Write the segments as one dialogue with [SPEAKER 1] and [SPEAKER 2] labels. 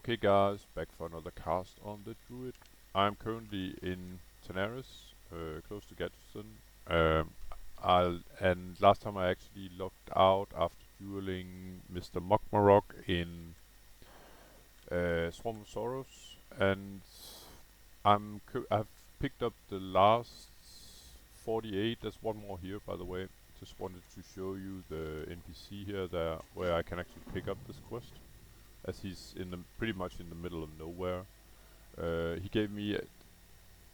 [SPEAKER 1] Okay guys, back for another cast on the druid. I'm currently in Tanaris, close to Gahz. And last time I actually logged out after dueling Mr. Mokmarok in Swarm of Sorrows, and I've picked up the last 48. There's one more here, by the way. Just wanted to show you the NPC here, there where I can actually pick up this quest, as he's pretty much in the middle of nowhere. He gave me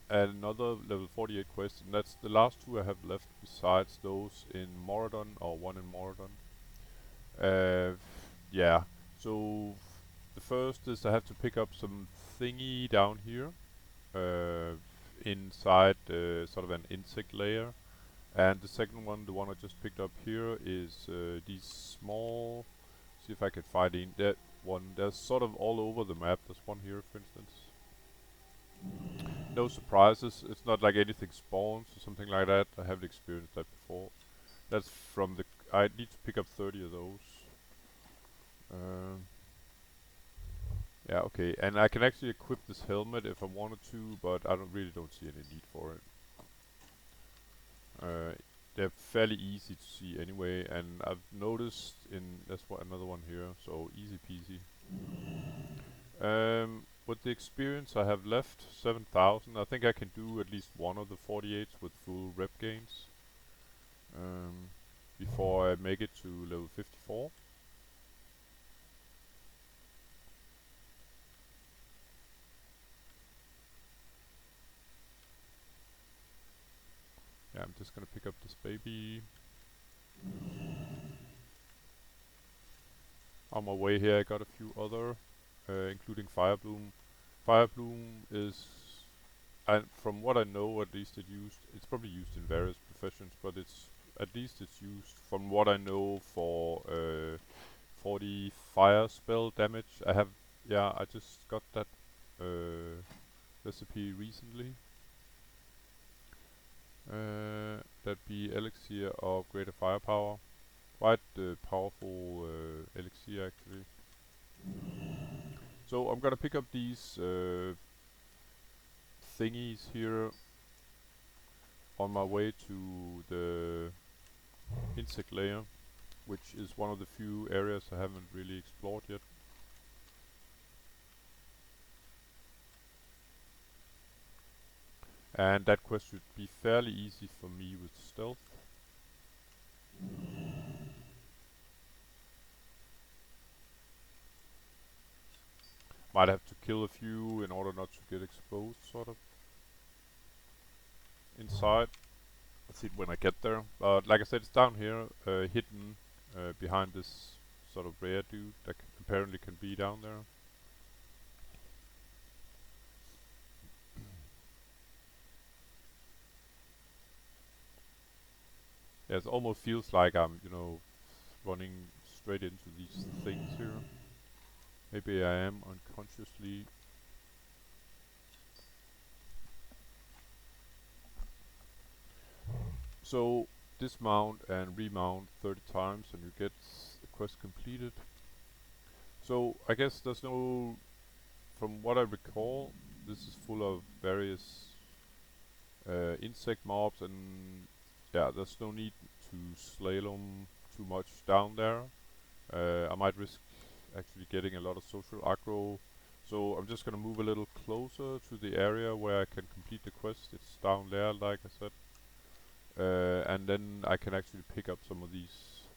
[SPEAKER 1] another level 48 quest, and that's the last two I have left besides those in Moradon, or one in Moradon. Yeah, so the first is I have to pick up some thingy down here, inside sort of an insect layer. And the second one, the one I just picked up here, is these small. See if I can find that one. There's sort of all over the map. There's one here, for instance. No surprises. It's not like anything spawns or something like that. I haven't experienced that before. That's from the. I need to pick up 30 of those. Yeah, okay. And I can actually equip this helmet if I wanted to, but I really don't see any need for it. They're fairly easy to see anyway, and I've noticed that's another one here, so easy peasy. With the experience I have left, 7,000, I think I can do at least one of the 48s with full rep gains before I make it to level 54. Yeah, I'm just gonna pick up this baby. On my way here I got a few other, including Firebloom. Firebloom is, from what I know, at least it's probably used in various professions, but at least it's used, from what I know, for 40 fire spell damage. I just got that recipe recently. That'd be elixir of greater firepower. Quite powerful elixir actually. So I'm gonna pick up these thingies here on my way to the insect layer, which is one of the few areas I haven't really explored yet. And that quest should be fairly easy for me with stealth. Might have to kill a few in order not to get exposed, sort of, inside. Let's see when I get there. But like I said, it's down here, hidden behind this sort of rare dude that apparently can be down there. Yeah, it almost feels like I'm, running straight into these things here. Maybe I am unconsciously. So dismount and remount 30 times and you get the quest completed. So I guess there's no, from what I recall, this is full of various insect mobs, and yeah, there's no need to slalom too much down there. I might risk actually getting a lot of social aggro, so I'm just gonna move a little closer to the area where I can complete the quest. It's down there, like I said. And then I can actually pick up some of these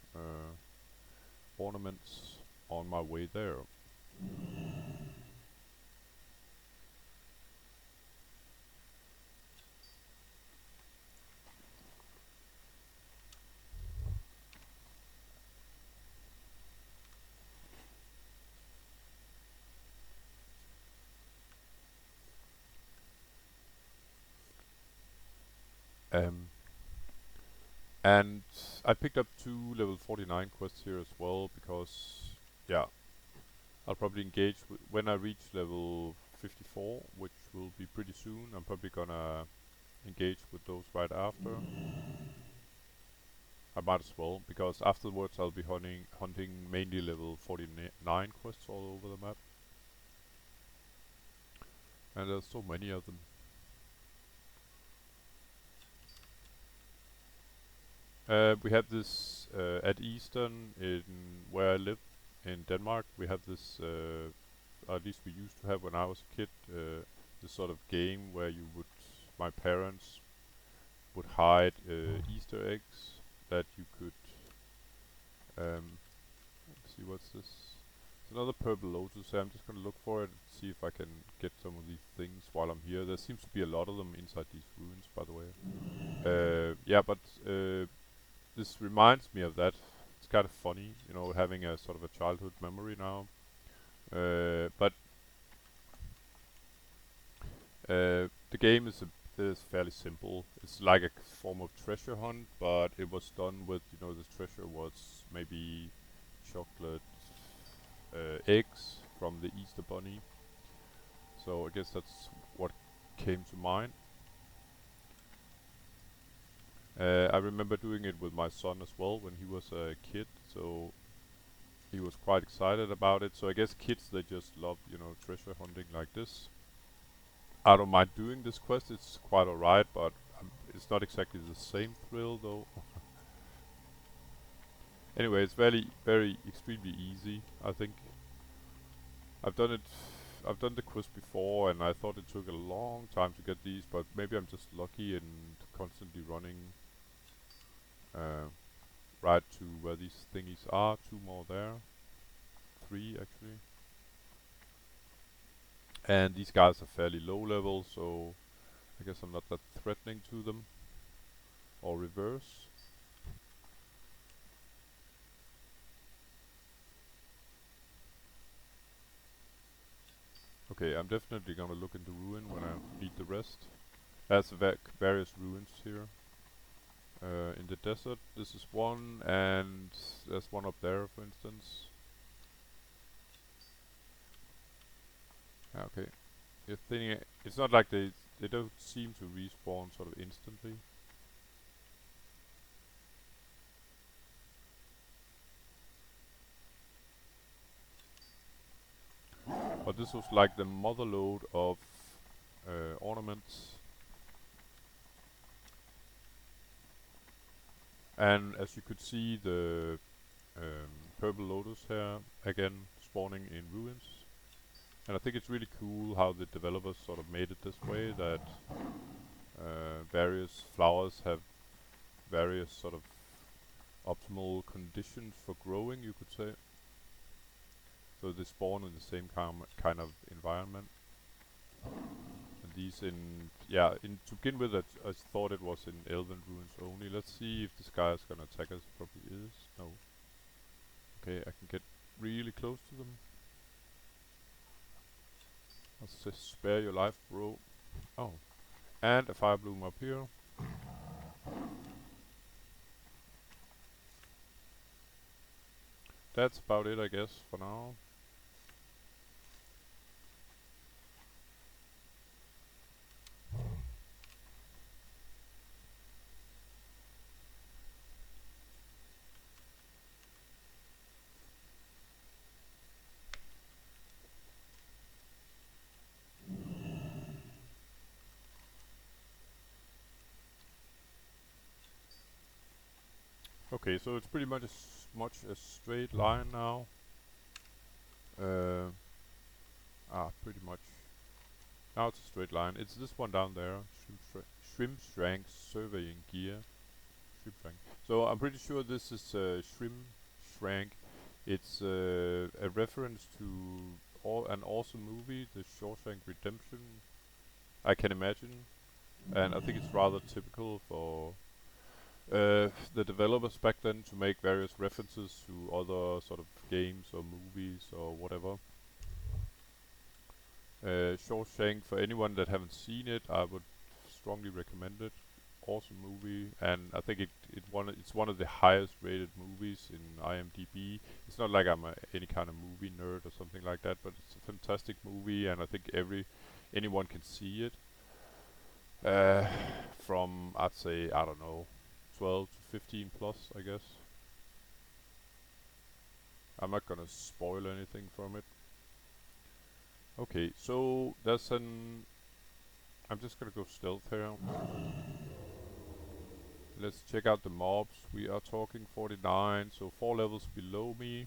[SPEAKER 1] ornaments on my way there. And I picked up 2 level 49 quests here as well, because yeah, I'll probably engage when I reach level 54, which will be pretty soon. I'm probably gonna engage with those right after. I might as well, because afterwards I'll be hunting mainly level 49 quests all over the map. And there's so many of them. We have this at Eastern in where I live in Denmark. We have this, at least we used to have when I was a kid, this sort of game where my parents would hide Easter eggs that you could. Let's see, what's this? It's another purple lotus. I'm just gonna look for it and see if I can get some of these things while I'm here. There seems to be a lot of them inside these ruins, by the way. Yeah, but this reminds me of that. It's kind of funny, you know, having a sort of a childhood memory now. But the game is fairly simple. It's like a form of treasure hunt, but it was done with, you know, the treasure was maybe chocolate eggs from the Easter Bunny. So I guess that's what came to mind. I remember doing it with my son as well when he was a kid, so he was quite excited about it. So I guess kids, they just love, you know, treasure hunting like this. I don't mind doing this quest, it's quite alright, but it's not exactly the same thrill though. Anyway, it's very extremely easy, I think. I've done it, I've done the quest before and I thought it took a long time to get these, but maybe I'm just lucky and constantly running uh, right to where these thingies are. Two more there. Three actually. And these guys are fairly low level, so I guess I'm not that threatening to them. Or reverse. Okay, I'm definitely gonna look into ruin when I meet the rest. There's various ruins here. In the desert, this is one, and there's one up there, for instance. Okay, you're thinking it's not like they don't seem to respawn sort of instantly. But this was like the motherload of ornaments. And as you could see, the purple lotus here again spawning in ruins. And I think it's really cool how the developers sort of made it this way, that various flowers have various sort of optimal conditions for growing, you could say. So they spawn in the same kind of environment. And these to begin with, I thought it was in Elven ruins only. Let's see if this guy is gonna attack us. Probably is. No. Okay, I can get really close to them. Let's just spare your life, bro. Oh. And a fire bloom up here. That's about it, I guess, for now. Okay, so it's pretty much much a straight line now. Pretty much. Now it's a straight line. It's this one down there. Scrimshrank surveying gear. Scrimshrank. So I'm pretty sure this is Scrimshrank. It's a reference to an awesome movie, The Shawshank Redemption. I can imagine, and I think it's rather typical for the developers back then to make various references to other sort of games or movies or whatever. Shawshank, for anyone that haven't seen it, I would strongly recommend it. Awesome movie, and I think it's one of the highest rated movies in IMDb. It's not like I'm any kind of movie nerd or something like that, but it's a fantastic movie, and I think anyone can see it. Uh, from I'd say, I don't know, 12 to 15 plus, I guess. I'm not gonna spoil anything from it. Okay, so there's an... I'm just gonna go stealth here. Let's check out the mobs. We are talking 49, so 4 levels below me.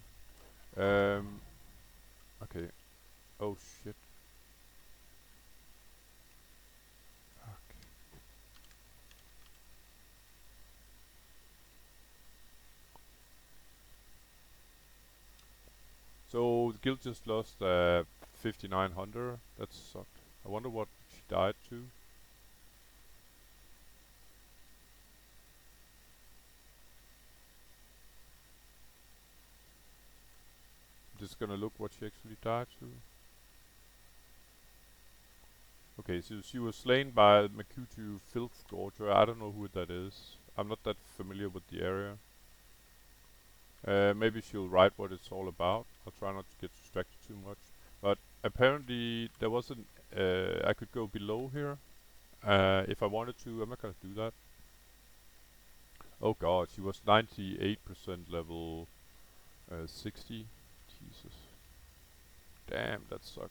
[SPEAKER 1] Okay. Oh shit. Fuck. So the guild just lost 5900. That sucked. I wonder what she died to. Just gonna look what she actually died to. Okay, so she was slain by Makutu Filth Gorger. I don't know who that is. I'm not that familiar with the area. Maybe she'll write what it's all about. I'll try not to get distracted too much. But apparently there wasn't... I could go below here. If I wanted to, I'm not gonna do that. Oh god, she was 98% level 60. Jesus. Damn, that sucked.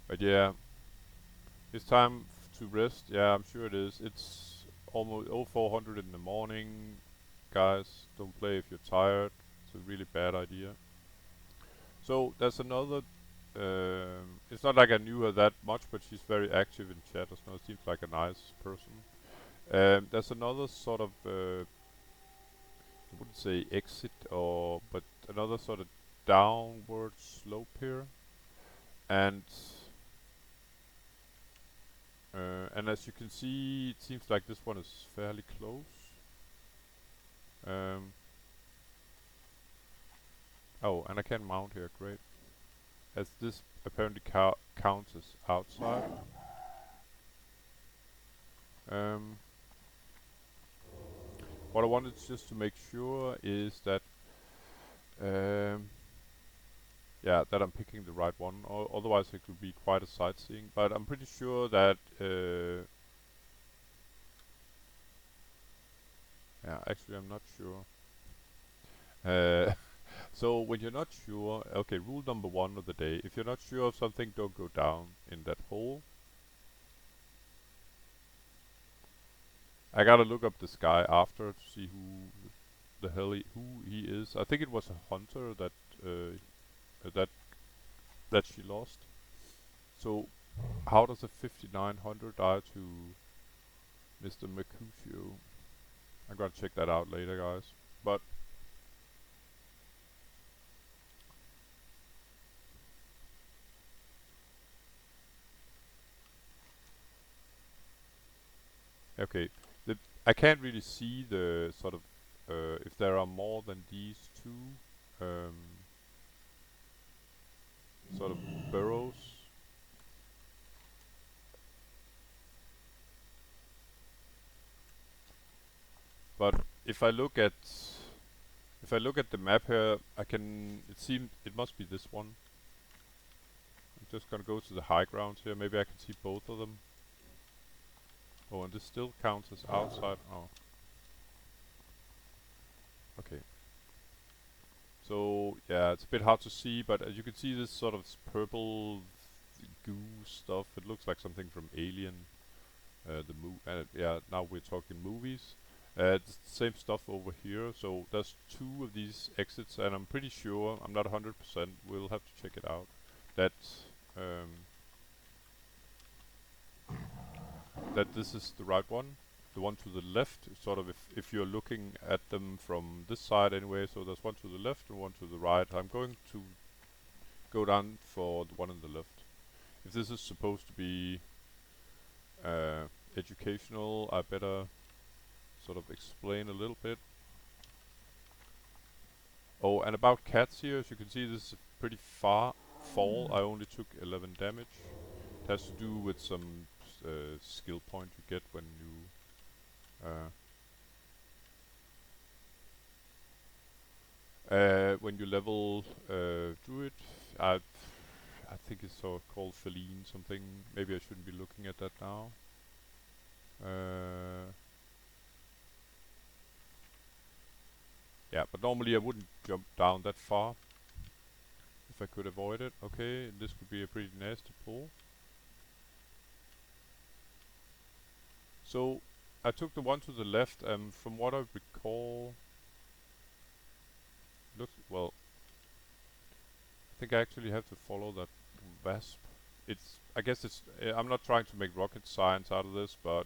[SPEAKER 1] But yeah, it's time to rest. Yeah, I'm sure it is. It's almost 0400 in the morning. Guys, don't play if you're tired. It's a really bad idea. So there's another... it's not like I knew her that much, but she's very active in chat as well. Seems like a nice person. There's another sort of... I wouldn't say exit, but another sort of downward slope here. And as you can see, it seems like this one is fairly close. Oh, and I can mount here, great. As this apparently counts as outside. What I wanted just to make sure is that, yeah, that I'm picking the right one. Otherwise, it could be quite a sightseeing. But I'm pretty sure that, yeah, actually, I'm not sure. So when you're not sure, okay, rule number 1 of the day: if you're not sure of something, don't go down in that hole. I gotta look up this guy after to see who the hell who he is. I think it was a hunter that that she lost. So how does a 5900 die to Mr. Mercutio? I'm gonna check that out later, guys. But okay, I can't really see the sort of if there are more than these two um, sort of burrows. But if I look at the map here, I can... it must be this one. I'm just gonna go to the high ground here. Maybe I can see both of them. Oh, and this still counts as outside. Oh, okay. So yeah, it's a bit hard to see, but as you can see, this sort of purple goo stuff. It looks like something from Alien. Yeah, now we're talking movies. It's the same stuff over here. So there's 2 of these exits, and I'm pretty sure, I'm not 100%. We'll have to check it out. That that this is the right one. The one to the left, sort of, if you're looking at them from this side anyway. So there's one to the left and one to the right. I'm going to go down for the one on the left. If this is supposed to be educational, I better sort of explain a little bit. Oh, and about cats here, as you can see, this is a pretty far fall. I only took 11 damage. It has to do with some skill point you get when you level druid. I think it's sort of called feline something. Maybe I shouldn't be looking at that now. Yeah, but normally I wouldn't jump down that far if I could avoid it. Okay, this could be a pretty nasty pull. So I took the one to the left, and from what I recall, looks well. I think I actually have to follow that wasp. I guess it's. I'm not trying to make rocket science out of this, but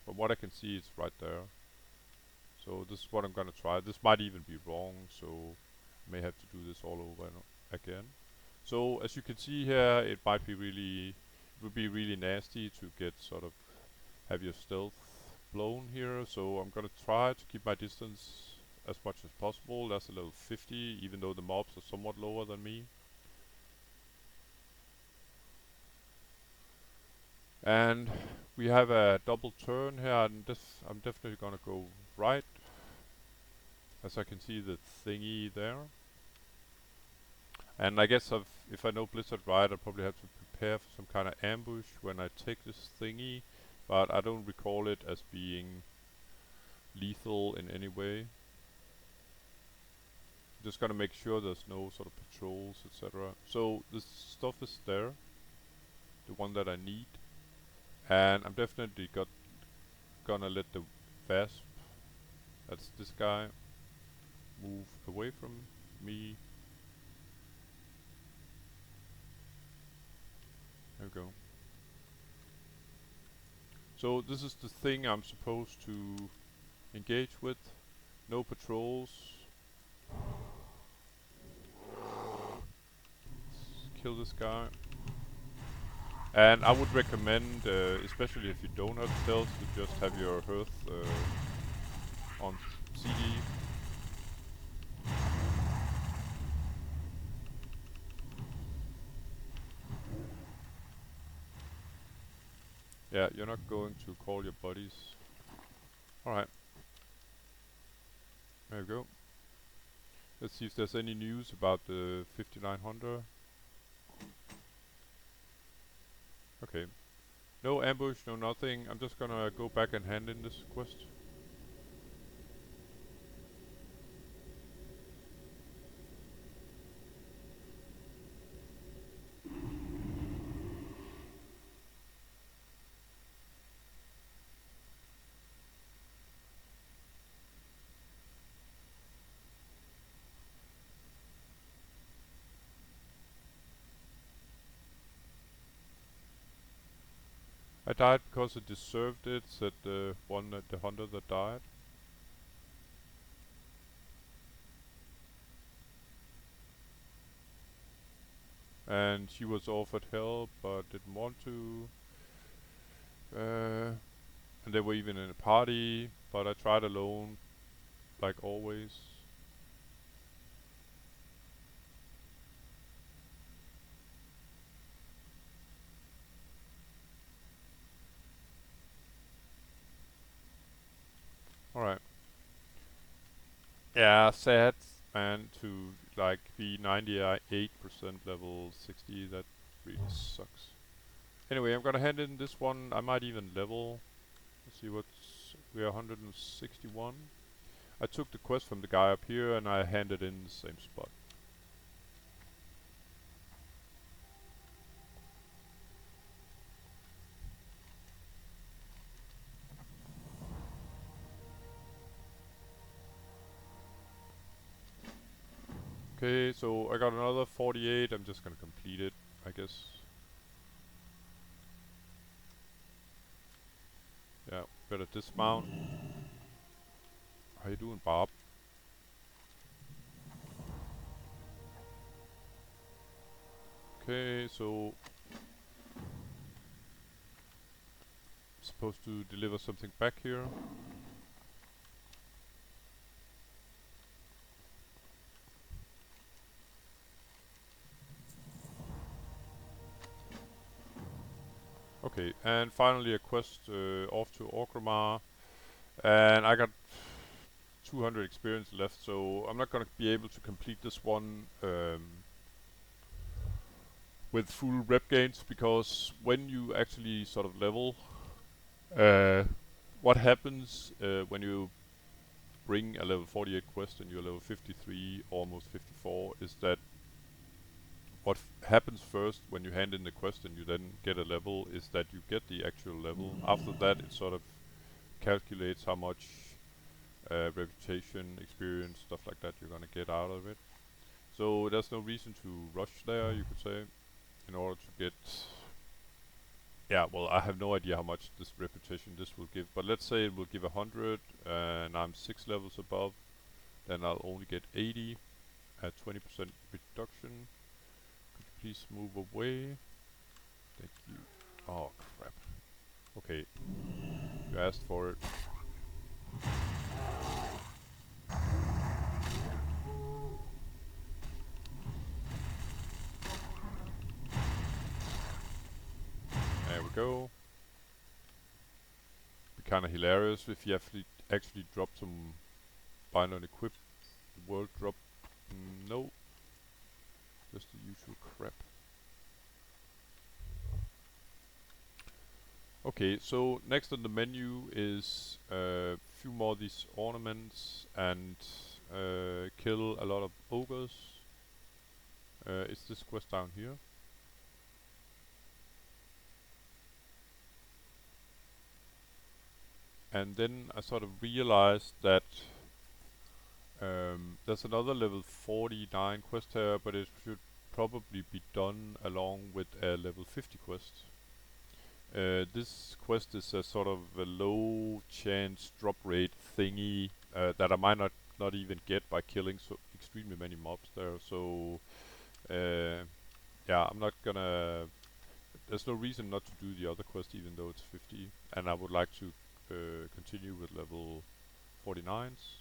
[SPEAKER 1] from what I can see, it's right there. So this is what I'm gonna try. This might even be wrong, so I may have to do this all over again. So as you can see here, it would be really nasty to get sort of have your stealth blown here. So I'm gonna try to keep my distance as much as possible. That's a level 50, even though the mobs are somewhat lower than me. And we have a double turn here, and I'm definitely gonna go right, as I can see the thingy there. And I guess if I know Blizzard right, I probably have to prepare for some kind of ambush when I take this thingy, but I don't recall it as being lethal in any way. Just gonna make sure there's no sort of patrols, etc. So this stuff is there, the one that I need, and I'm definitely gonna let the Vasp, that's this guy, move away from me. There we go. So this is the thing I'm supposed to engage with. No patrols. Let's kill this guy. And I would recommend, especially if you don't have stealth, to just have your hearth on CD. Yeah, you're not going to call your buddies. Alright. There we go. Let's see if there's any news about the 5900. Okay. No ambush, no nothing. I'm just gonna go back and hand in this quest. I died because it deserved it, said the hunter that died. And she was offered help but didn't want to. And they were even in a party, but I tried alone, like always. Alright. Yeah, sad. And to like be 98% level 60, that really sucks. Anyway, I'm gonna hand in this one. I might even level. Let's see what's. We are 161. I took the quest from the guy up here and I handed in the same spot. Okay, so I got another 48. I'm just gonna complete it, I guess. Yeah, better dismount. How you doing, Bob? Okay, so supposed to deliver something back here. Okay, and finally a quest off to Orgrimmar, and I got 200 experience left, so I'm not gonna be able to complete this one with full rep gains, because when you actually sort of level, uh, what happens when you bring a level 48 quest and you're level 53, almost 54, is that what happens first when you hand in the quest and you then get a level is that you get the actual level. After that, it sort of calculates how much reputation, experience, stuff like that you're gonna get out of it. So there's no reason to rush there, you could say, in order to get. Yeah, well, I have no idea how much this reputation this will give, but let's say it will give 100, and I'm 6 levels above, then I'll only get 80 at 20% reduction. Could you please move away? Thank you. Oh crap. Okay, you asked for it. There we go. Be kinda hilarious if you actually drop some bind on equip. The world drop. No, just the usual crap. Okay, so next on the menu is a few more of these ornaments and kill a lot of ogres. It's this quest down here. And then I sort of realized that there's another level 49 quest here, but it should probably be done along with a level 50 quest. This quest is a sort of a low chance drop rate thingy that I might not even get by killing so extremely many mobs there. So yeah, I'm not gonna. There's no reason not to do the other quest even though it's 50, and I would like to continue with level 49s.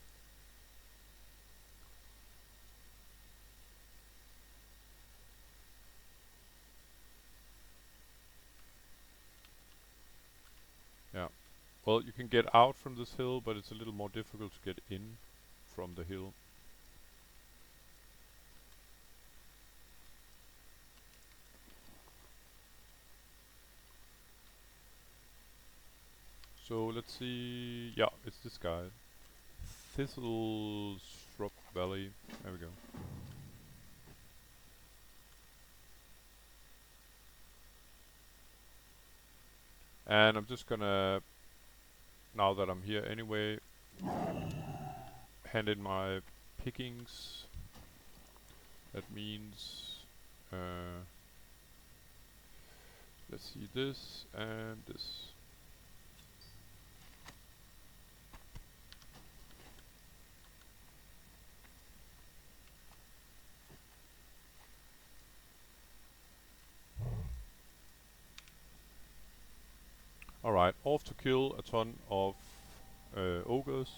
[SPEAKER 1] Yeah. Well, you can get out from this hill, but it's a little more difficult to get in from the hill. So let's see. Yeah, it's this guy. Thistleshrub Valley. There we go. And I'm just gonna, now that I'm here anyway, hand in my pickings. That means, let's see, this and this. Alright, off to kill a ton of ogres.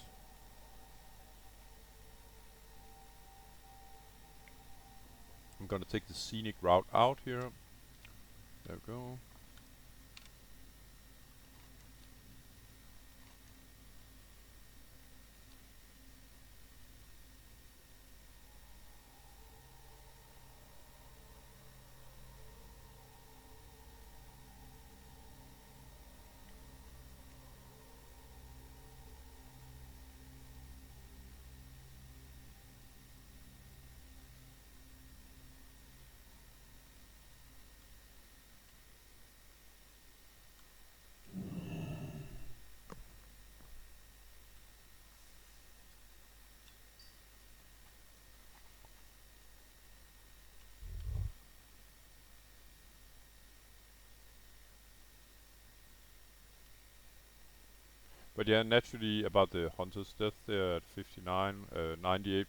[SPEAKER 1] I'm gonna take the scenic route out here. There we go. But yeah, naturally about the hunter's death there at 59, 98%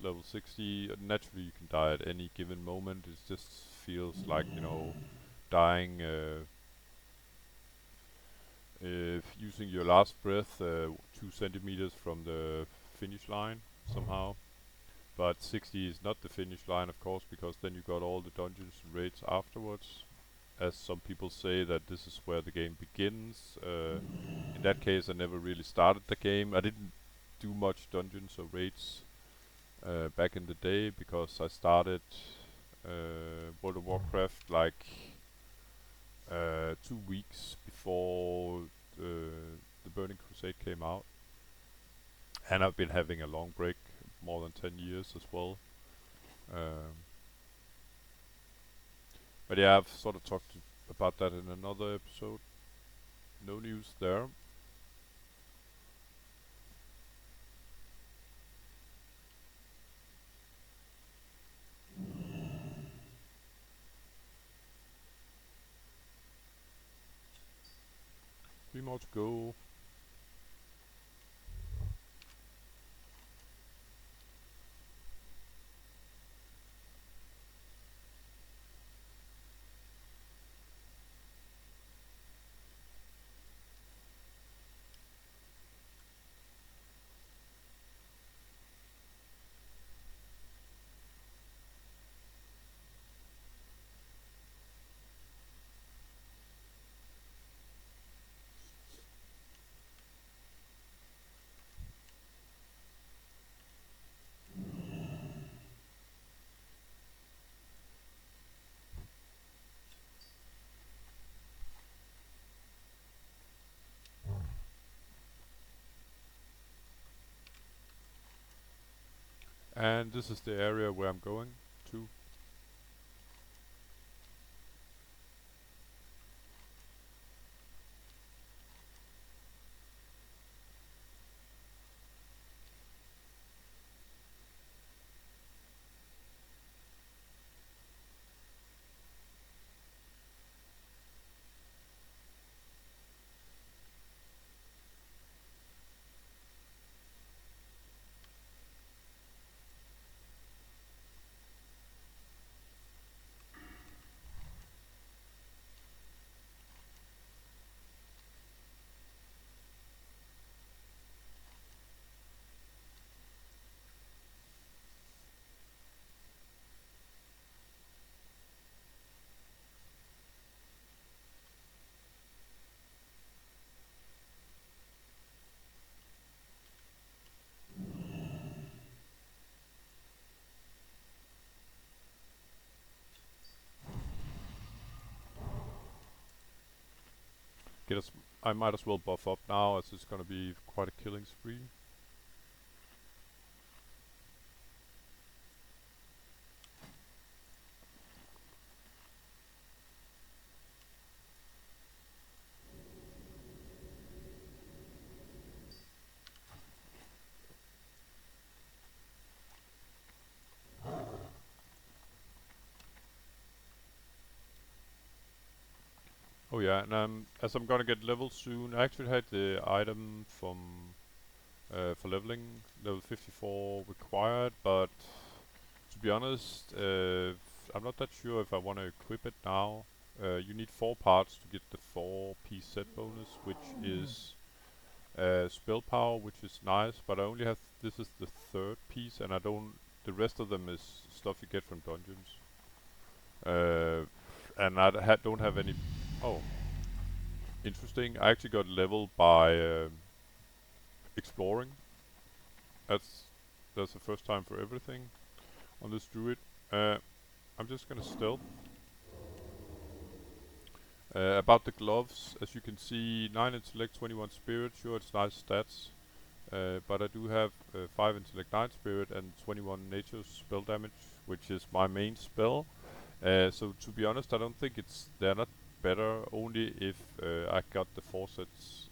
[SPEAKER 1] level 60. Naturally you can die at any given moment. It just feels like, you know, dying if using your last breath 2 centimeters from the finish line somehow. But 60 is not the finish line, of course, because then you got all the dungeons and raids afterwards. As some people say that this is where the game begins. In that case, I never really started the game. I didn't do much dungeons or raids back in the day because I started World of Warcraft like 2 weeks before the Burning Crusade came out, and I've been having a long break, more than 10 years as well. Um, but yeah, I've sort of talked about that in another episode. No news there. Three more to go. And this is the area where I'm going to. Get us. I might as well buff up now, as it's gonna be quite a killing spree. Oh yeah, and as I'm gonna get level soon, I actually had the item from for leveling, level 54 required, but to be honest, I'm not that sure if I want to equip it now. You need 4 parts to get the 4-piece set bonus, which is spell power, which is nice, but I only have, this is the 3rd piece, and I don't, the rest of them is stuff you get from dungeons. And I don't have any. Oh, interesting. I actually got leveled by exploring. That's that's the first time for everything on this druid. I'm just gonna stealth. About the gloves, as you can see, 9 intellect, 21 spirit. Sure, it's nice stats, but I do have 5 intellect, 9 spirit, and 21 nature spell damage, which is my main spell. So to be honest, I don't think they're not better. Only if I got the 4 sets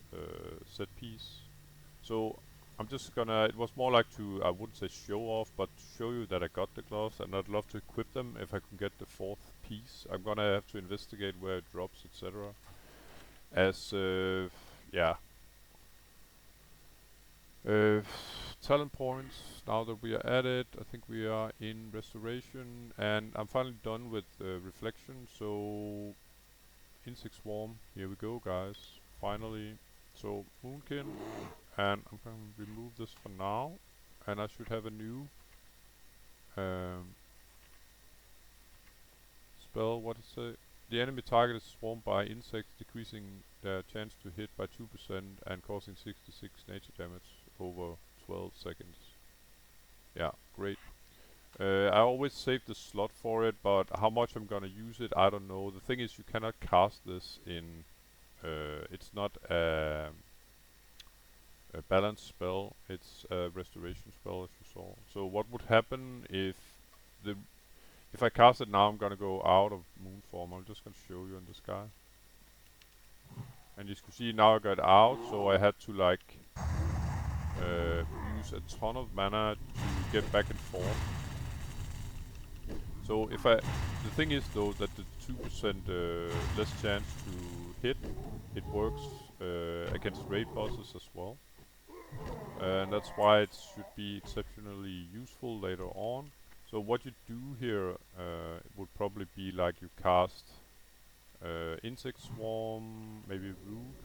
[SPEAKER 1] set piece. So I'm just gonna. It was more like to, I wouldn't say show off, but show you that I got the gloves, and I'd love to equip them if I can get the 4th piece. I'm gonna have to investigate where it drops, etc. As yeah. Uh, Talent points. Now that we are at it, I think we are in restoration, and I'm finally done with reflection. So insect swarm. Here we go, guys. Finally. So Moonkin, and I'm going to remove this for now, and I should have a new um, spell. What is it? The enemy target is swarmed by insects, decreasing their chance to hit by 2% and causing 66 nature damage over 12 seconds. Yeah, great. I always save the slot for it, but how much I'm gonna use it, I don't know. The thing is, you cannot cast this in. It's not a balance spell. It's a restoration spell, as you saw. So what would happen if I cast it now? I'm gonna go out of moon form. I'm just gonna show you in the sky. And you can see now I got out, so I had to like use a ton of mana to get back in form. So if the thing is though that the 2% less chance to hit, it works against raid bosses as well. And that's why it should be exceptionally useful later on. So what you do here would probably be like you cast Insect Swarm, maybe Root,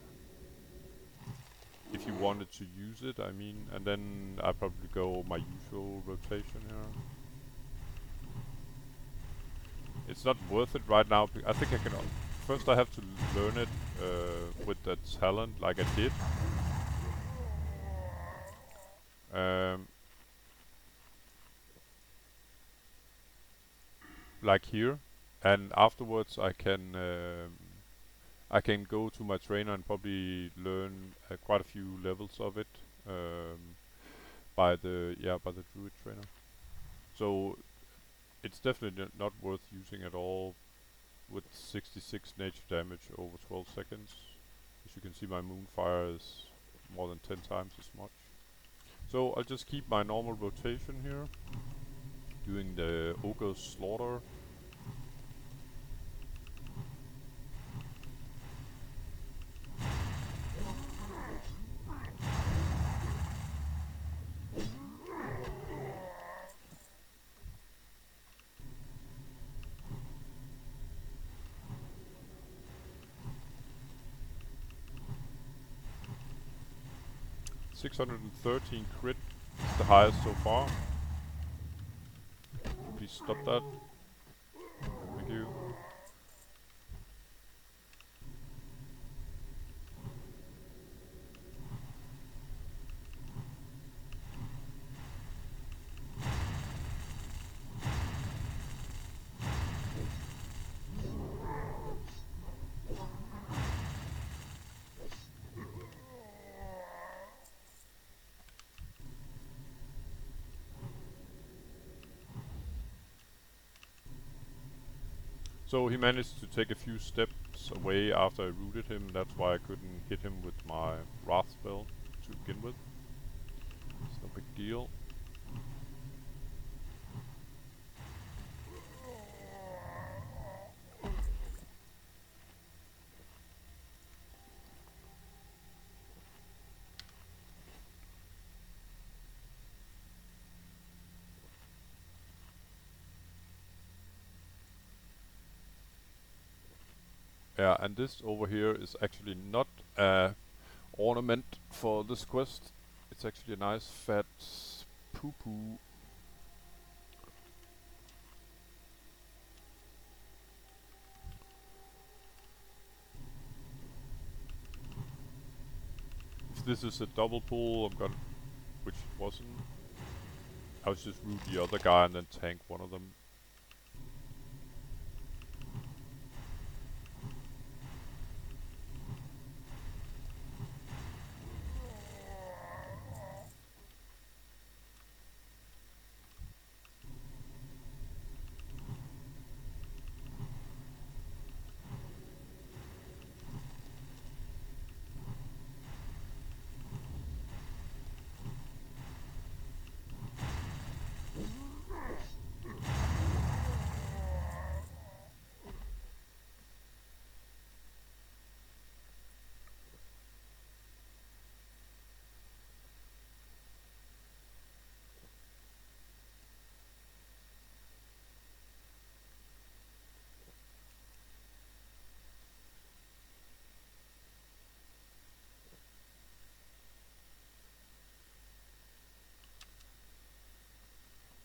[SPEAKER 1] if you wanted to use it, I mean, and then I probably go my usual rotation here. It's not worth it right now. I think I can. First, I have to learn it with that talent, like I did. Like here, and afterwards I can go to my trainer and probably learn quite a few levels of it by the druid trainer. So it's definitely not worth using at all with 66 nature damage over 12 seconds. As you can see, my Moonfire is more than 10 times as much. So I'll just keep my normal rotation here, doing the Ogre's Slaughter. $613 crit is the highest so far. Please stop that. Thank you. So he managed to take a few steps away after I rooted him. That's why I couldn't hit him with my Wrath spell to begin with. It's no big deal. Yeah, and this over here is actually not a ornament for this quest. It's actually a nice fat poo-poo. If this is a double pull, which it wasn't. I was just root the other guy and then tank one of them.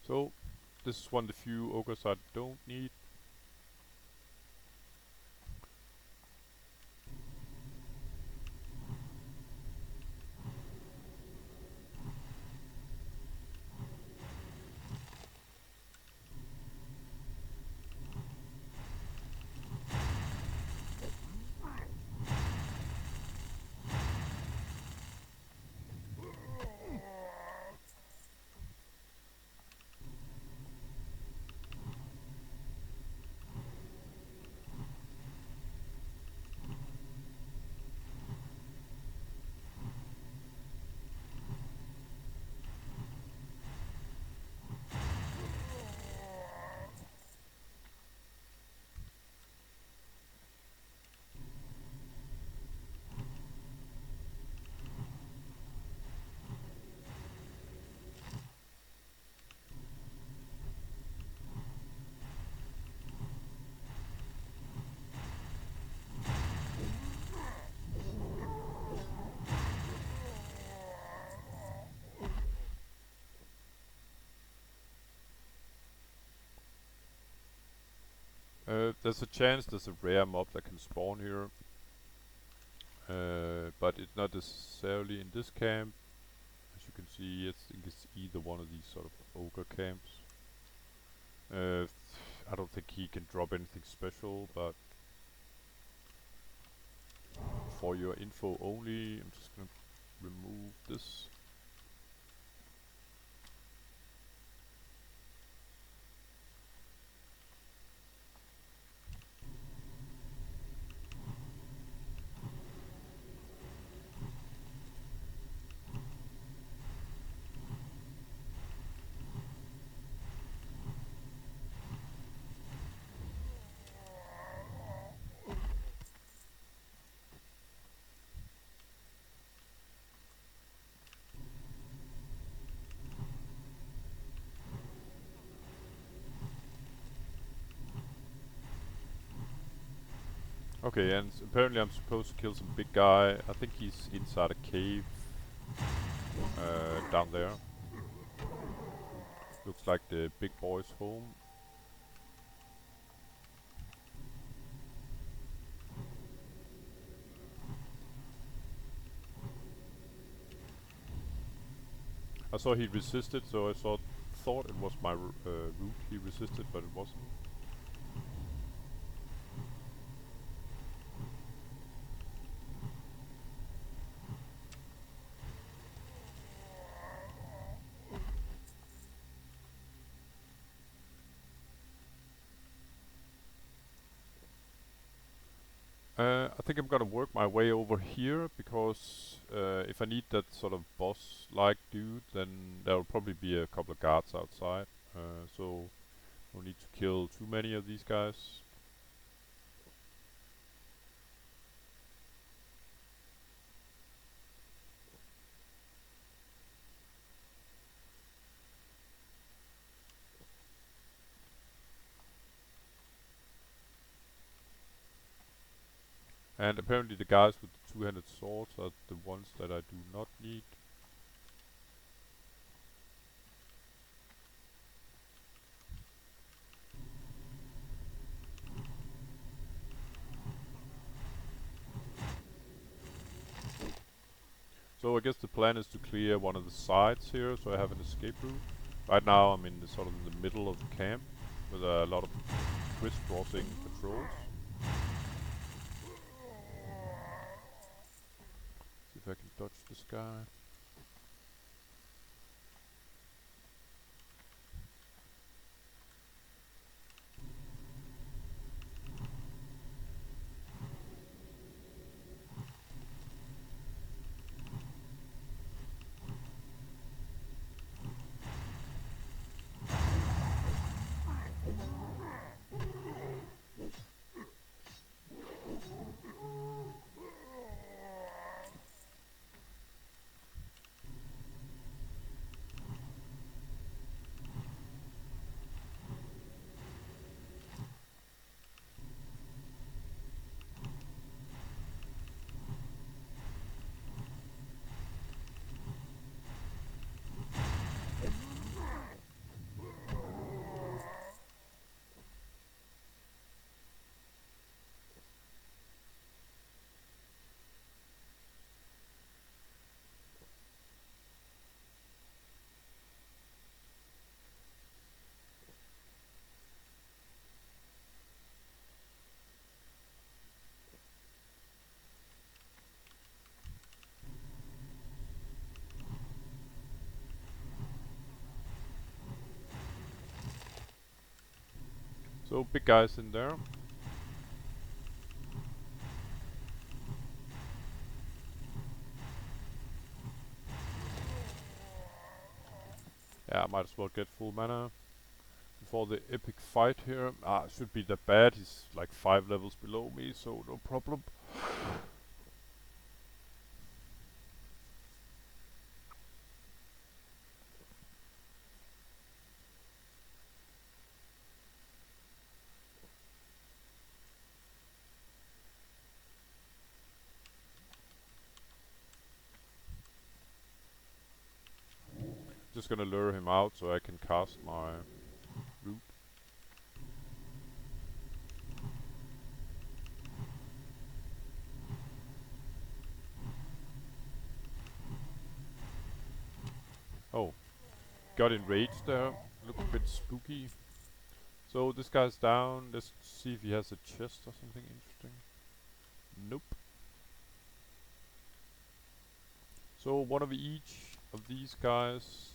[SPEAKER 1] So, this is one of the few ogres I don't need. there's a chance there's a rare mob that can spawn here. But it's not necessarily in this camp. As you can see, I think it's either one of these sort of ogre camps. I don't think he can drop anything special, but for your info only, I'm just gonna remove this. Okay, and apparently I'm supposed to kill some big guy. I think he's inside a cave down there. Looks like the big boy's home. I saw he resisted, so I thought it was my route he resisted, but it wasn't. I think I'm gonna work my way over here because if I need that sort of boss-like dude, then there will probably be a couple of guards outside. So no need to kill too many of these guys. And apparently the guys with the two-handed swords are the ones that I do not need. So I guess the plan is to clear one of the sides here, so I have an escape route. Right now I'm in the sort of in the middle of the camp with a lot of crisscrossing patrols. See if I can dodge this guy. So big guys in there. Yeah, I might as well get full mana before the epic fight here. It should be that bad. He's like 5 levels below me, so no problem. Just gonna lure him out so I can cast my root. Oh, got enraged there. Look a bit spooky. So this guy's down. Let's see if he has a chest or something interesting. Nope. So one of each of these guys.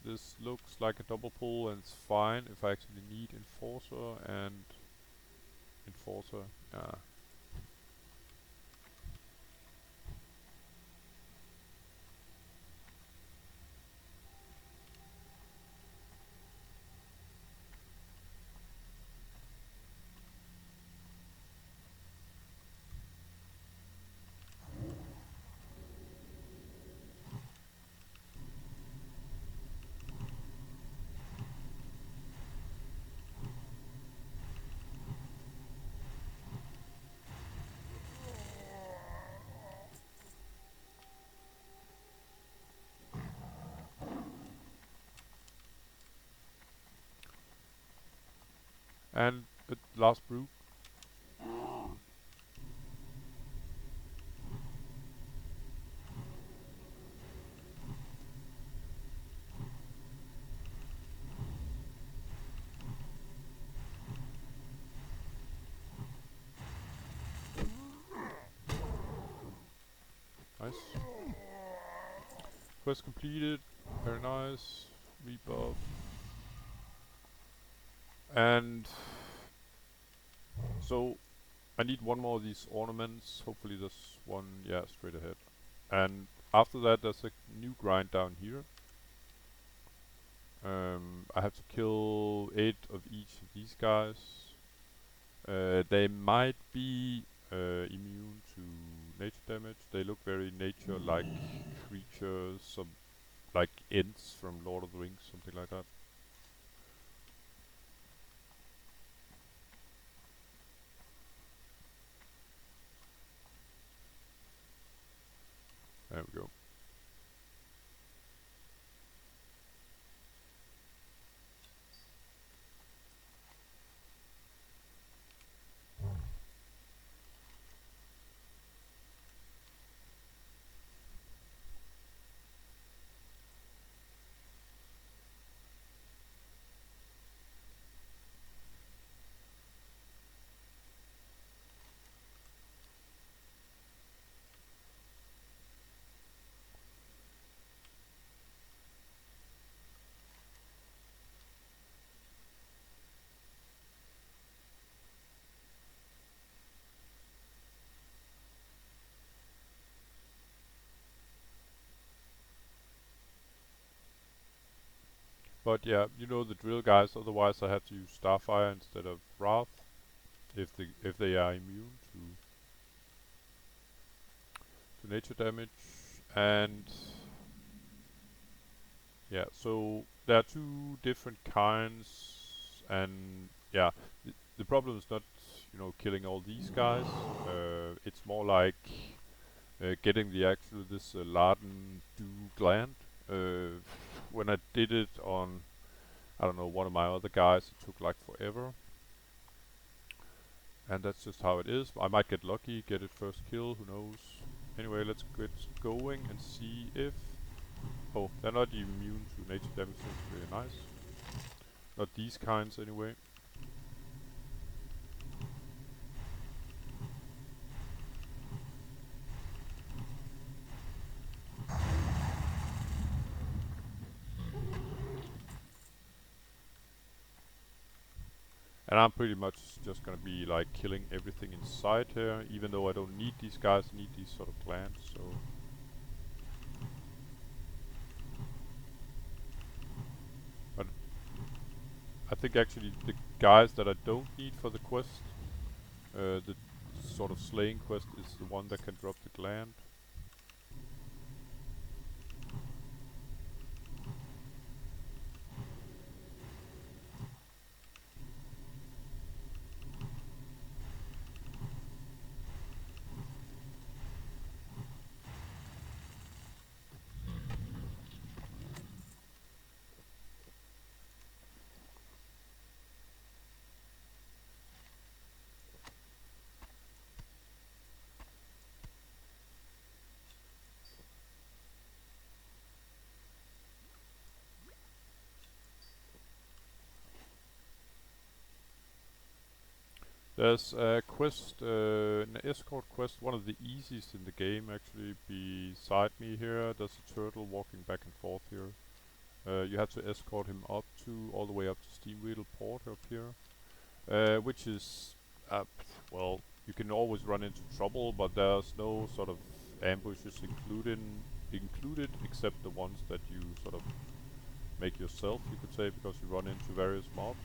[SPEAKER 1] This looks like a double pull and it's fine if I actually need Enforcer and Enforcer. Yeah. And the last brute. Nice. Quest completed. Very nice. Rebuff. And so I need one more of these ornaments. Hopefully there's one, yeah, straight ahead. And after that there's a new grind down here. I have to kill 8 of each of these guys. They might be immune to nature damage. They look very nature-like creatures, some like Ents from Lord of the Rings, something like that. There we go. But yeah, you know the drill, guys. Otherwise, I have to use Starfire instead of Wrath if they are immune to nature damage. And yeah, so there are two different kinds, and yeah, the problem is not killing all these guys. It's more like getting the actual this Laden dew gland. Uh, when I did it on I don't know one of my other guys, it took like forever. And that's just how it is. I might get lucky, get it first kill, who knows. Anyway, let's get going and see if... Oh, they're not immune to nature damage, so it's really nice. Not these kinds anyway. And I'm pretty much just gonna be like killing everything inside here, even though I don't need these guys, I need these sort of plants, so... But I think actually the guys that I don't need for the quest, the sort of slaying quest, is the one that can drop the gland. There's a quest, an escort quest, one of the easiest in the game actually. Beside me here, there's a turtle walking back and forth here. You have to escort him all the way up to Steamweedle Port up here, which is, well, you can always run into trouble, but there's no sort of ambushes included except the ones that you sort of make yourself, you could say, because you run into various mobs.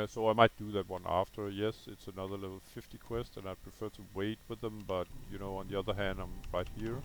[SPEAKER 1] So I might do that one after. Yes, it's another level 50 quest, and I prefer to wait with them, but you know, on the other hand, I'm right here.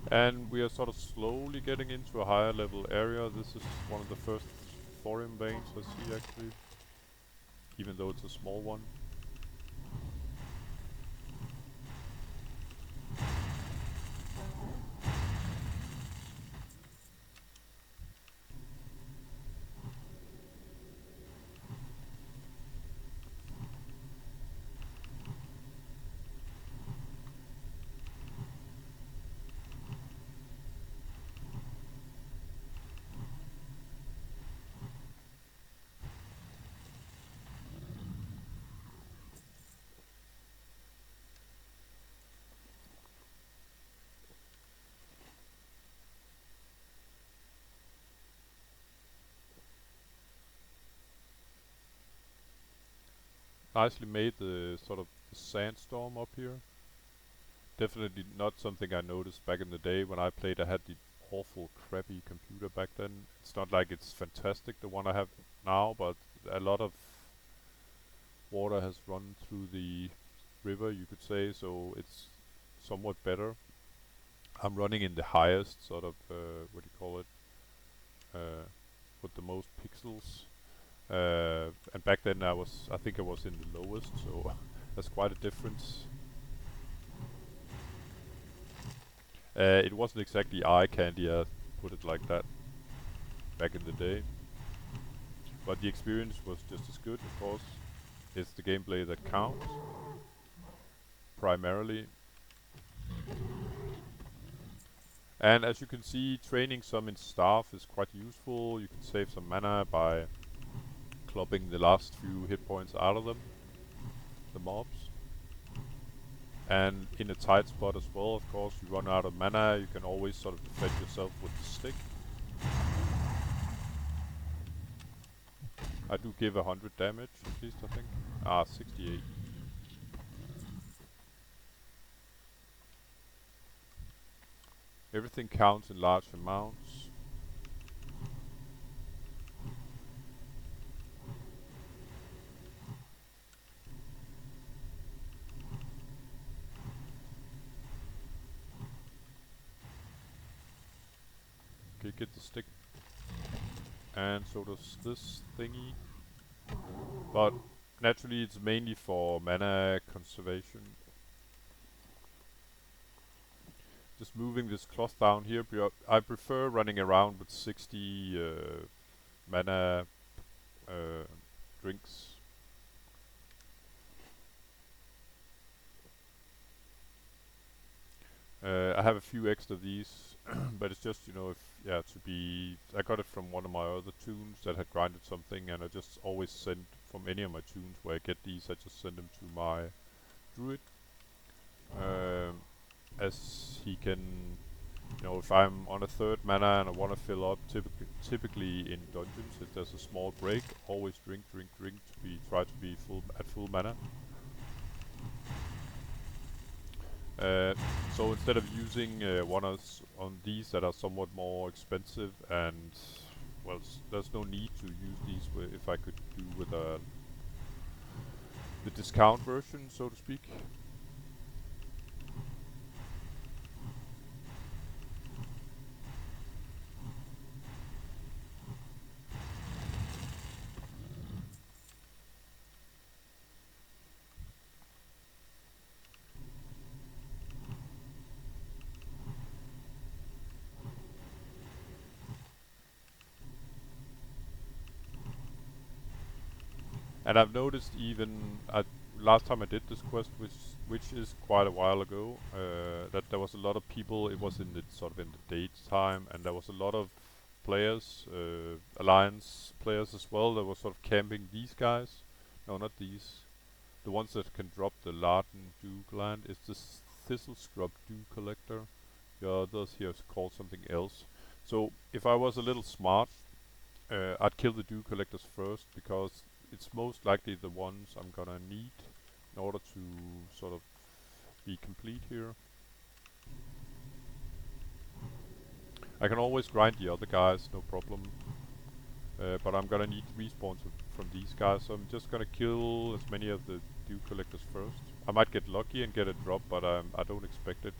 [SPEAKER 1] And we are sort of slowly getting into a higher level area. This is one of the first thorium veins I see actually, even though it's a small one. Nicely made, the sort of the sandstorm up here. Definitely not something I noticed back in the day when I played. I had the awful crappy computer back then. It's not like it's fantastic, the one I have now, but a lot of water has run through the river, you could say, so it's somewhat better. I'm running in the highest sort of, what do you call it, with the most pixels. And back then I think I was in the lowest, so that's quite a difference. It wasn't exactly eye candy, put it like that, back in the day. But the experience was just as good, of course. It's the gameplay that counts, primarily. And as you can see, training summon staff is quite useful. You can save some mana by clubbing the last few hit points out of them, the mobs. And in a tight spot as well, of course, you run out of mana, you can always sort of defend yourself with the stick. I do give 100 damage, at least, I think. 68. Everything counts in large amounts. Okay, get the stick. And so does this thingy. But naturally it's mainly for mana conservation. Just moving this cloth down here, I prefer running around with 60 mana drinks. I have a few extra of these, but it's just, you know, I got it from one of my other tunes that had grinded something, and I just always send, from any of my tunes where I get these, I just send them to my druid. As he can, you know, if I'm on a third mana and I want to fill up, typically in dungeons, if there's a small break, always drink, try to be at full mana. So instead of using one on these that are somewhat more expensive and well, there's no need to use these if I could do with the discount version, so to speak. And I've noticed even last time I did this quest, which is quite a while ago, that there was a lot of people. It was in the sort of in the daytime, and there was a lot of players, alliance players as well, that were sort of camping these guys. No, not these. The ones that can drop the Laden Dew Gland. It's the Thistleshrub Dew Collector. The others here is called something else. So if I was a little smart, I'd kill the dew collectors first because it's most likely the ones I'm gonna need in order to sort of be complete here. I can always grind the other guys, no problem. But I'm gonna need respawns from these guys, so I'm just gonna kill as many of the dew collectors first. I might get lucky and get a drop, but I don't expect it.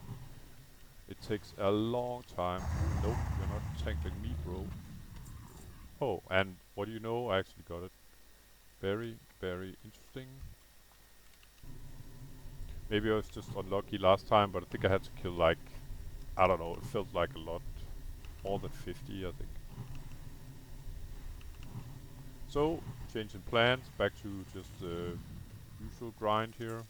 [SPEAKER 1] It takes a long time. Nope, you're not tackling me, bro. Oh, and what do you know? I actually got it. Very, very interesting. Maybe I was just unlucky last time, but I think I had to kill like, I don't know, it felt like a lot. More than 50, I think. So, changing plans, back to just the usual grind here.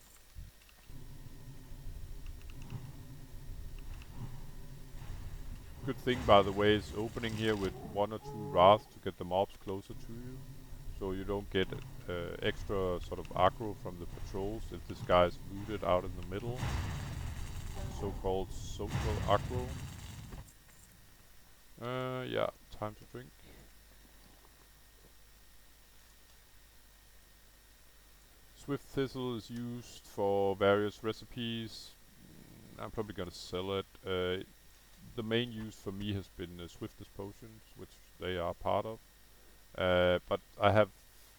[SPEAKER 1] Good thing, by the way, is opening here with 1 or 2 wraths to get the mobs closer to you. So you don't get extra sort of aggro from the patrols if this guy is looted out in the middle. So-called social aggro. Yeah, time to drink. Swift Thistle is used for various recipes. I'm probably gonna sell it. The main use for me has been Swiftest potions, which they are part of. But I have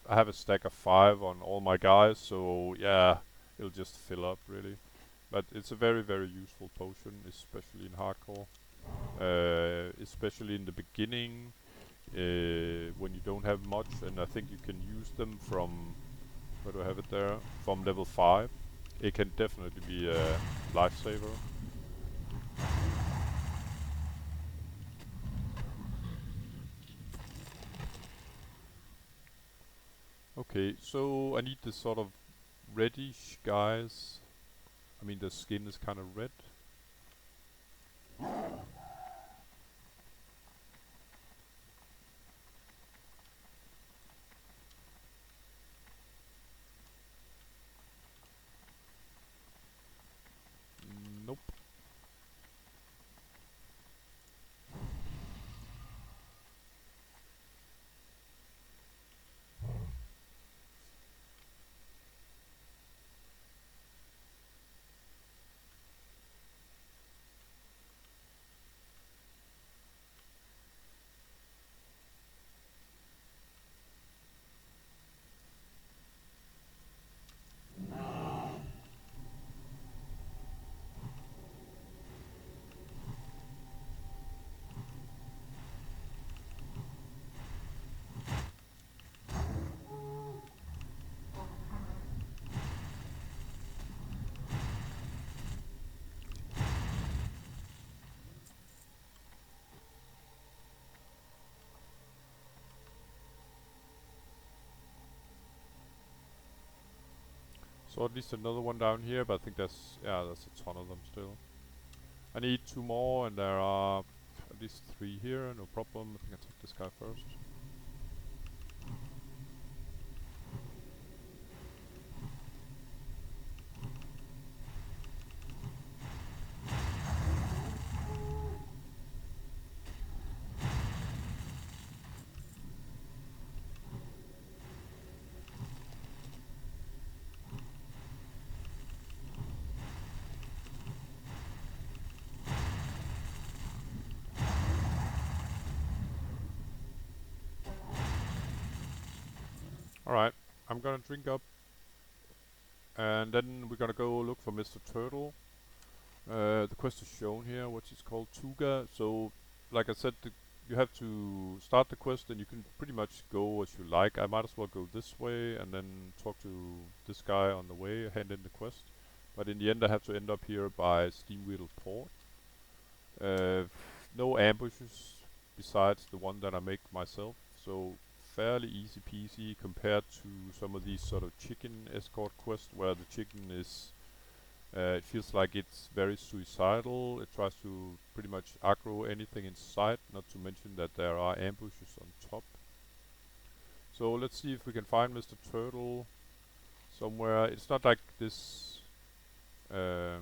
[SPEAKER 1] a stack of 5 on all my guys, so yeah, it'll just fill up really. But it's a very, very useful potion, especially in hardcore. Especially in the beginning, when you don't have much, and I think you can use them from, where do I have it there? From level 5. It can definitely be a lifesaver. Okay, so I need this sort of reddish guys. I mean, the skin is kind of red. Nope. So at least another one down here, but I think there's a ton of them still. I need 2 more, and there are at least 3 here, no problem. I think I take this guy first. Alright, I'm gonna drink up, and then we're gonna go look for Mr. Turtle. The quest is shown here, which is called Tuga. So, like I said, you have to start the quest, and you can pretty much go as you like. I might as well go this way and then talk to this guy on the way, hand in the quest. But in the end, I have to end up here by Steamweedle Port. Uh, no ambushes besides the one that I make myself, so fairly easy peasy compared to some of these sort of chicken escort quests where the chicken is it feels like it's very suicidal. It tries to pretty much aggro anything in sight, not to mention that there are ambushes on top. So let's see if we can find Mr. Turtle somewhere. It's not like this uh,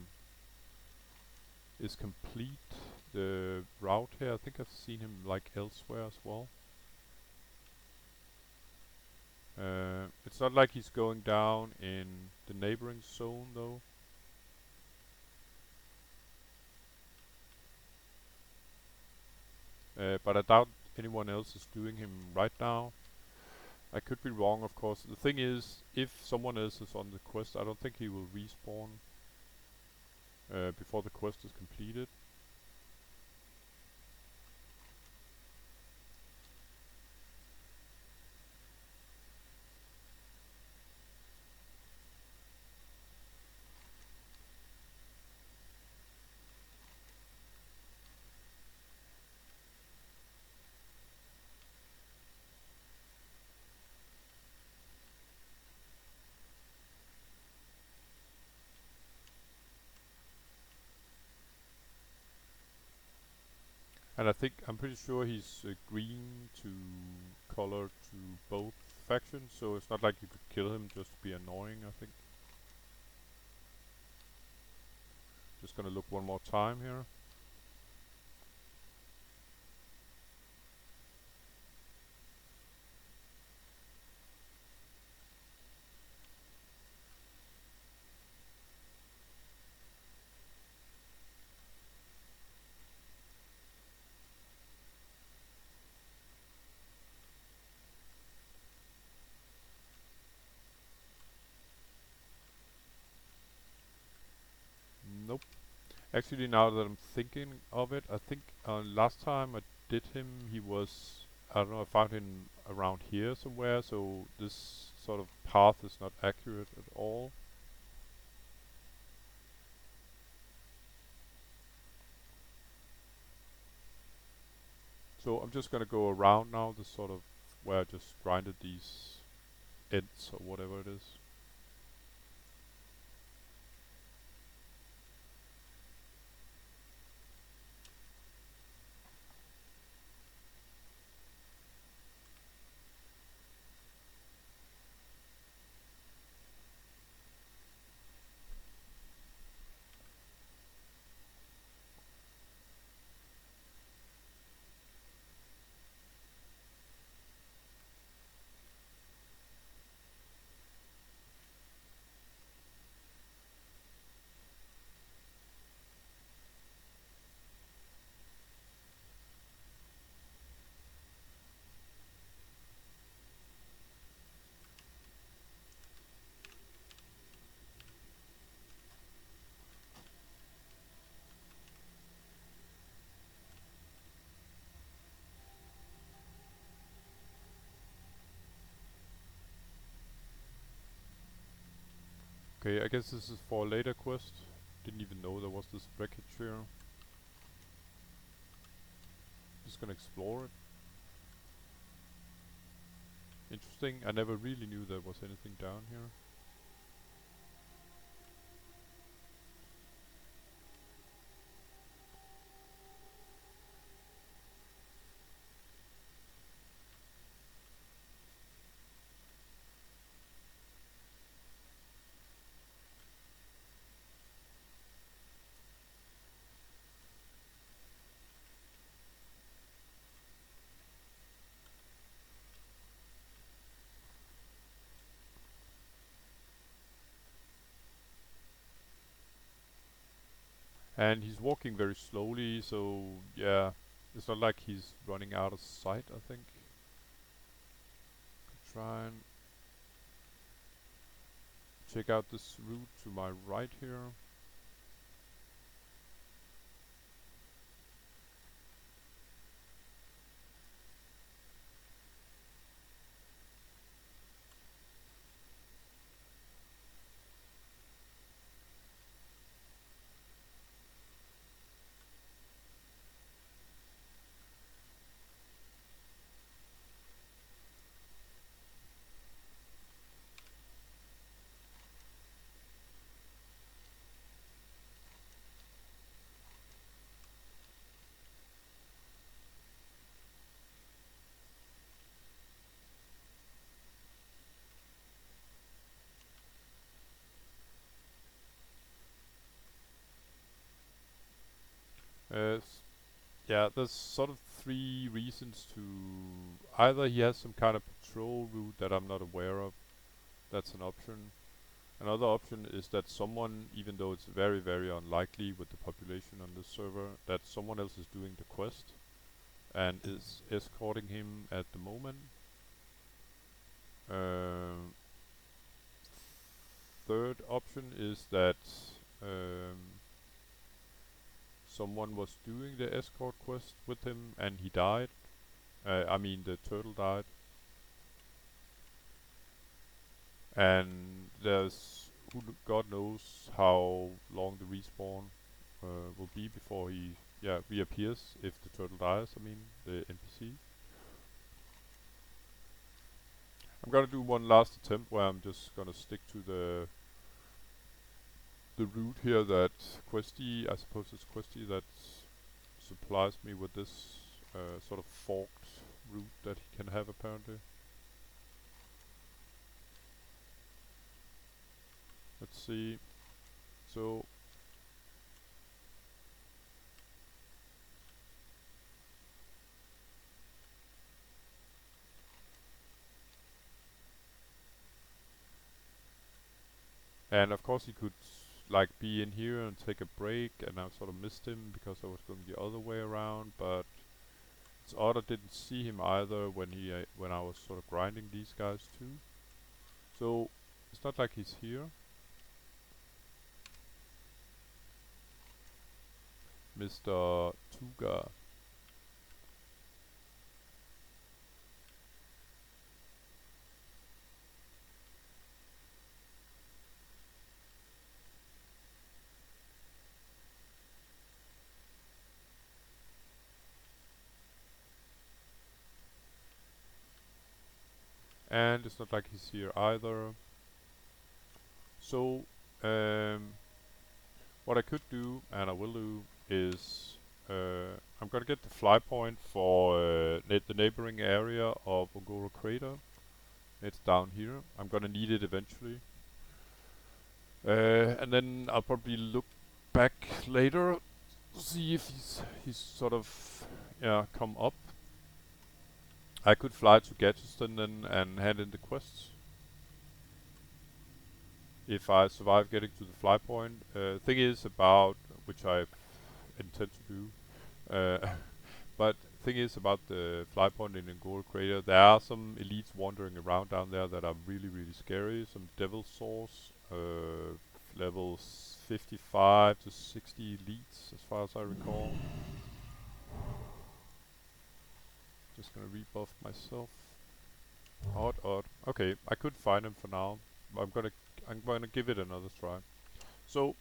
[SPEAKER 1] is complete, the route here. I think I've seen him like elsewhere as well. It's not like he's going down in the neighboring zone though. But I doubt anyone else is doing him right now. I could be wrong, of course. The thing is, if someone else is on the quest, I don't think he will respawn before the quest is completed. And I think, I'm pretty sure he's green to color to both factions, so it's not like you could kill him just to be annoying, I think. Just gonna look one more time here. Nope. Actually, now that I'm thinking of it, I think last time I did him, he was, I don't know, I found him around here somewhere, so this sort of path is not accurate at all. So I'm just gonna go around now, this sort of where I just grinded these ends or whatever it is. Okay, I guess this is for a later quest. Didn't even know there was this wreckage here. Just gonna explore it. Interesting, I never really knew there was anything down here. And he's walking very slowly, so yeah, it's not like he's running out of sight, I think. Could try and check out this route to my right here. Yeah, there's sort of three reasons to... Either he has some kind of patrol route that I'm not aware of. That's an option. Another option is that someone, even though it's very, very unlikely with the population on this server, that someone else is doing the quest and is escorting him at the moment. Third option is that someone was doing the escort quest with him and he died. I mean the turtle died. And there's God knows how long the respawn will be before he reappears if the turtle dies, I mean the NPC. I'm gonna do one last attempt where I'm just gonna stick to the route here that Questy, I suppose it's Questy that supplies me with this sort of forked route that he can have apparently. Let's see. So and of course he could like be in here and take a break, and I sort of missed him because I was going the other way around, but it's odd I didn't see him either when when I was sort of grinding these guys too. So it's not like he's here. Mr. Tuga. And it's not like he's here either. So what I could do, and I will do, is I'm gonna get the flypoint for the neighboring area of Un Goro Crater. It's down here. I'm gonna need it eventually. And then I'll probably look back later, see if he's sort of come up. I could fly to Gadsden then and hand in the quests if I survive getting to the flypoint. Thing is about which I intend to do. But thing is about the flypoint in Goro Crater, there are some elites wandering around down there that are really, really scary. Some devil souls, levels 55 to 60 elites, as far as I recall. Just gonna rebuff myself. Odd, odd. Okay, I could find him for now. I'm gonna give it another try. So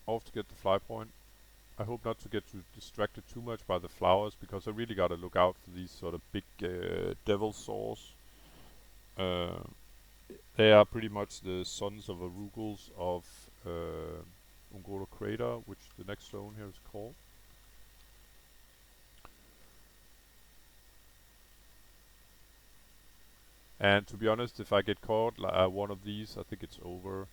[SPEAKER 1] off to get the flypoint. I hope not to get distracted too much by the flowers, because I really gotta look out for these sort of big devil saws. They are pretty much the sons of Arugals of Un Goro Crater, which the next zone here is called. And to be honest, if I get caught one of these, I think it's over.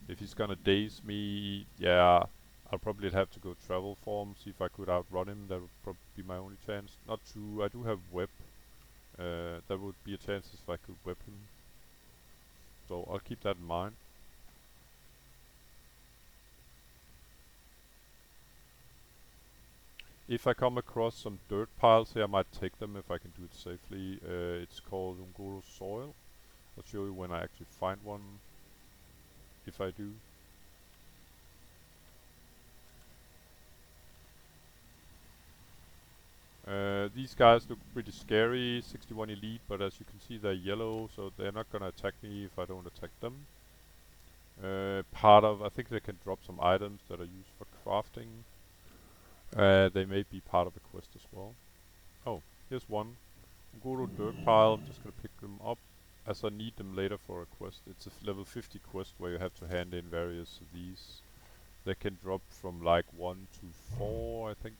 [SPEAKER 1] If he's gonna daze me, yeah, I'll probably have to go travel form, see if I could outrun him. That would probably be my only chance. Not true, I do have whip. That would be a chance if I could whip him. So I'll keep that in mind. if I come across some dirt piles here, I might take them if I can do it safely. It's called Un Goro Soil. I'll show you when I actually find one, if I do. These guys look pretty scary, 61 elite, but as you can see they're yellow, so they're not gonna attack me if I don't attack them. I think they can drop some items that are used for crafting. They may be part of the quest as well. Oh, here's one. Guru dirt pile, I'm just gonna pick them up as I need them later for a quest. It's a level 50 quest where you have to hand in various of these. They can drop from like 1 to 4, I think,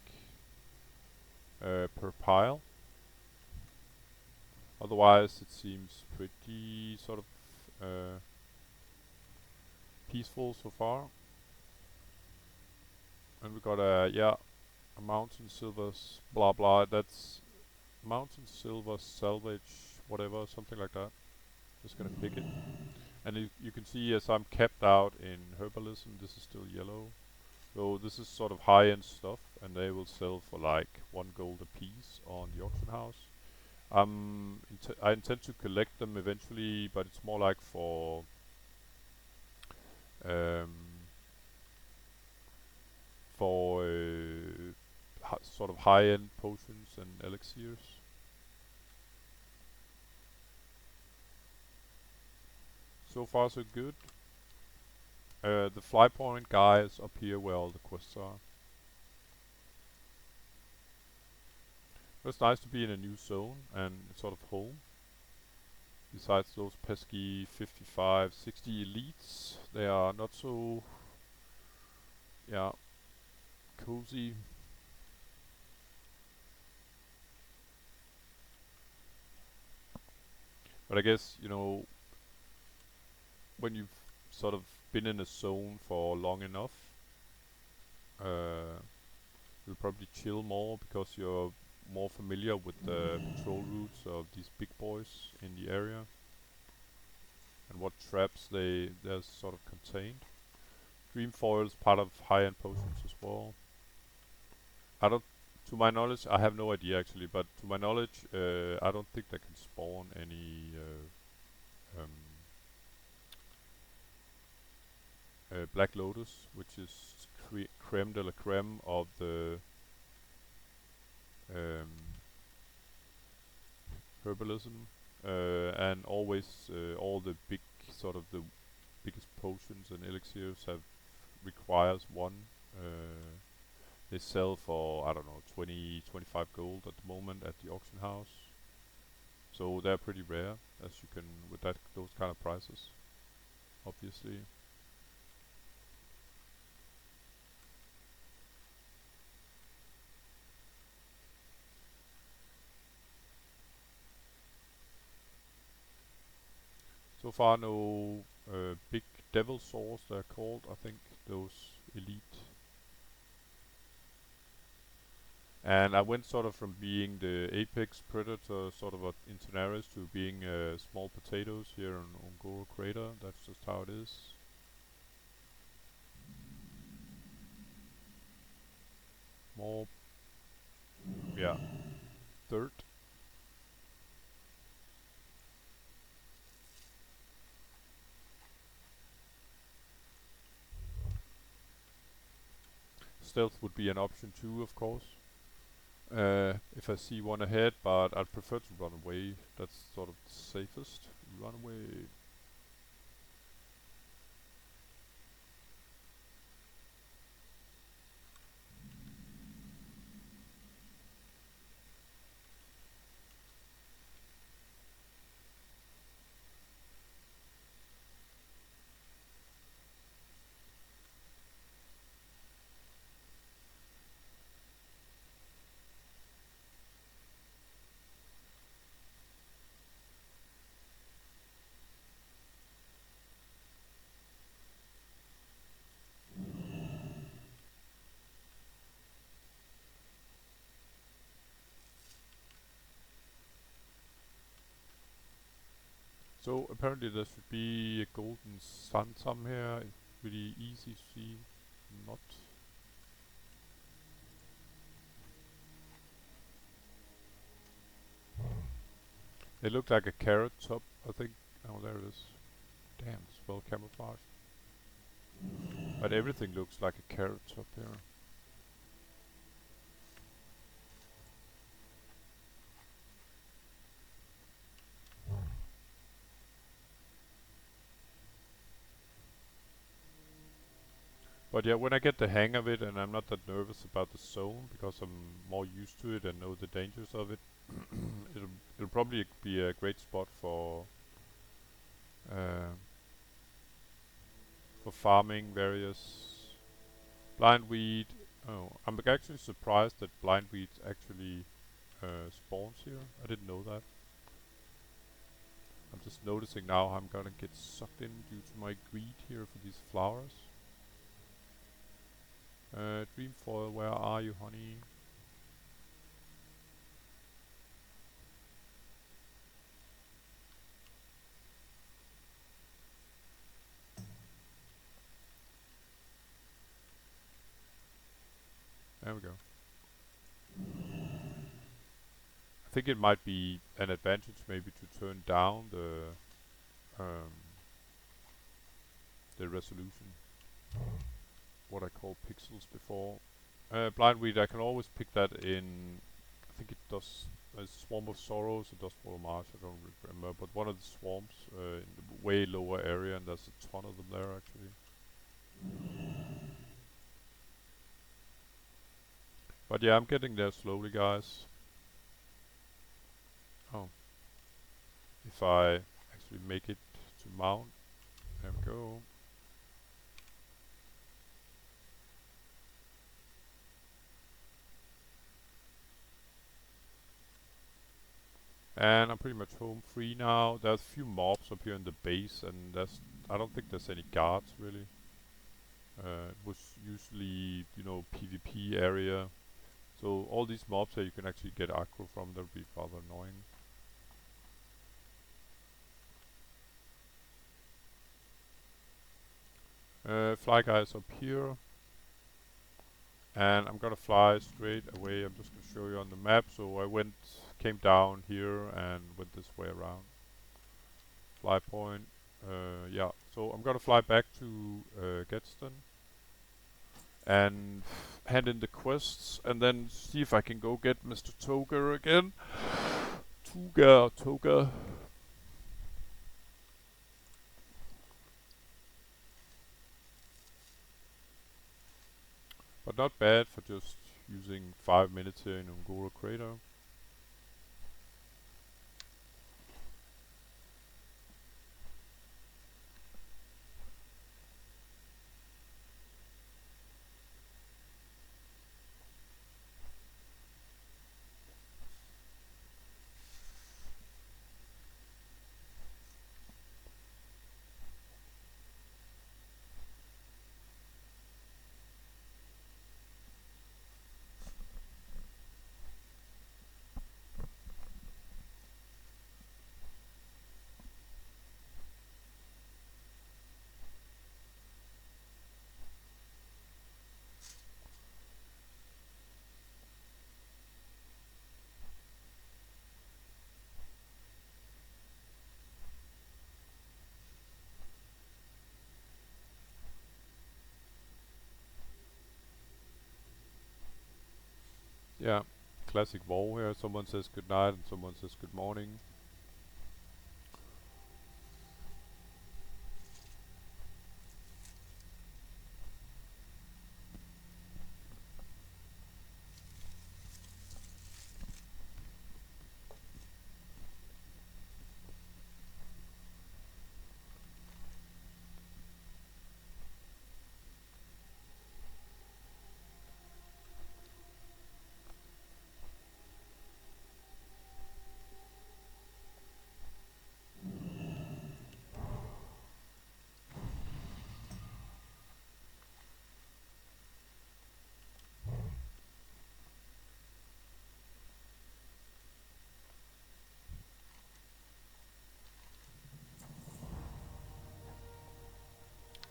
[SPEAKER 1] per pile. Otherwise it seems pretty sort of peaceful so far. And we got a mountain silvers blah blah, that's mountain silver salvage whatever, something like that. Just gonna pick it. And you can see as I'm capped out in herbalism, this is still yellow. So this is sort of high-end stuff, and they will sell for like 1 gold a piece on the auction house. I intend to collect them eventually, but it's more like for um, sort of high-end potions and elixirs. So far so good. The flypoint guy is up here where all the quests are. It's nice to be in a new zone and sort of home. Besides those pesky 55, 60 elites, they are not so, cozy. But I guess, when you've sort of been in a zone for long enough, you'll probably chill more because you're more familiar with the patrol routes of these big boys in the area and what traps they're sort of contained. Dream foil is part of high-end potions as well. To my knowledge, I have no idea actually, but to my knowledge, I don't think they can spawn any Black Lotus, which is creme de la creme of the herbalism, and always all the big sort of the biggest potions and elixirs requires one. They sell for, I don't know, 20, 25 gold at the moment at the auction house. So they're pretty rare, as you can, with those kind of prices, obviously. So far no big devil swords they're called, I think, those elite. And I went sort of from being the apex predator sort of in Tanaris to being small potatoes here on Un Goro Crater. That's just how it is. More, dirt. Stealth would be an option too, of course. If I see one ahead, but I'd prefer to run away. That's sort of the safest. Run away. So apparently there should be a golden sun somewhere. It's really easy to see. Not. It looked like a carrot top, I think. Oh, there it is. Damn, it's well camouflaged. But everything looks like a carrot top here. But yeah, when I get the hang of it and I'm not that nervous about the zone because I'm more used to it and know the dangers of it, it'll probably be a great spot uh, for farming various blindweed. Oh, I'm actually surprised that blindweed actually spawns here. I didn't know that. I'm just noticing now I'm gonna get sucked in due to my greed here for these flowers. Dreamfoil, where are you, honey? There we go. I think it might be an advantage maybe to turn down um, the resolution, what I call pixels before. Blindweed, I can always pick that in. I think it does. Swarm of Sorrows, it does for March. I don't remember, but one of the swarms in the way lower area, and there's a ton of them there actually. But yeah, I'm getting there slowly, guys. Oh, if I actually make it to mount, there we go. And I'm pretty much home free now. There's a few mobs up here in the base, and I don't think there's any guards really. It was usually, PvP area. So all these mobs here you can actually get aggro from, that would be rather annoying. Fly guys up here. And I'm gonna fly straight away. I'm just gonna show you on the map. So I came down here and went this way around. Flypoint. Yeah. So I'm gonna fly back to Gadsden and hand in the quests, and then see if I can go get Mr. Toga again. Toga. But not bad for just using 5 minutes here in Un Goro Crater. Yeah, classic wall here. Someone says good night and someone says good morning.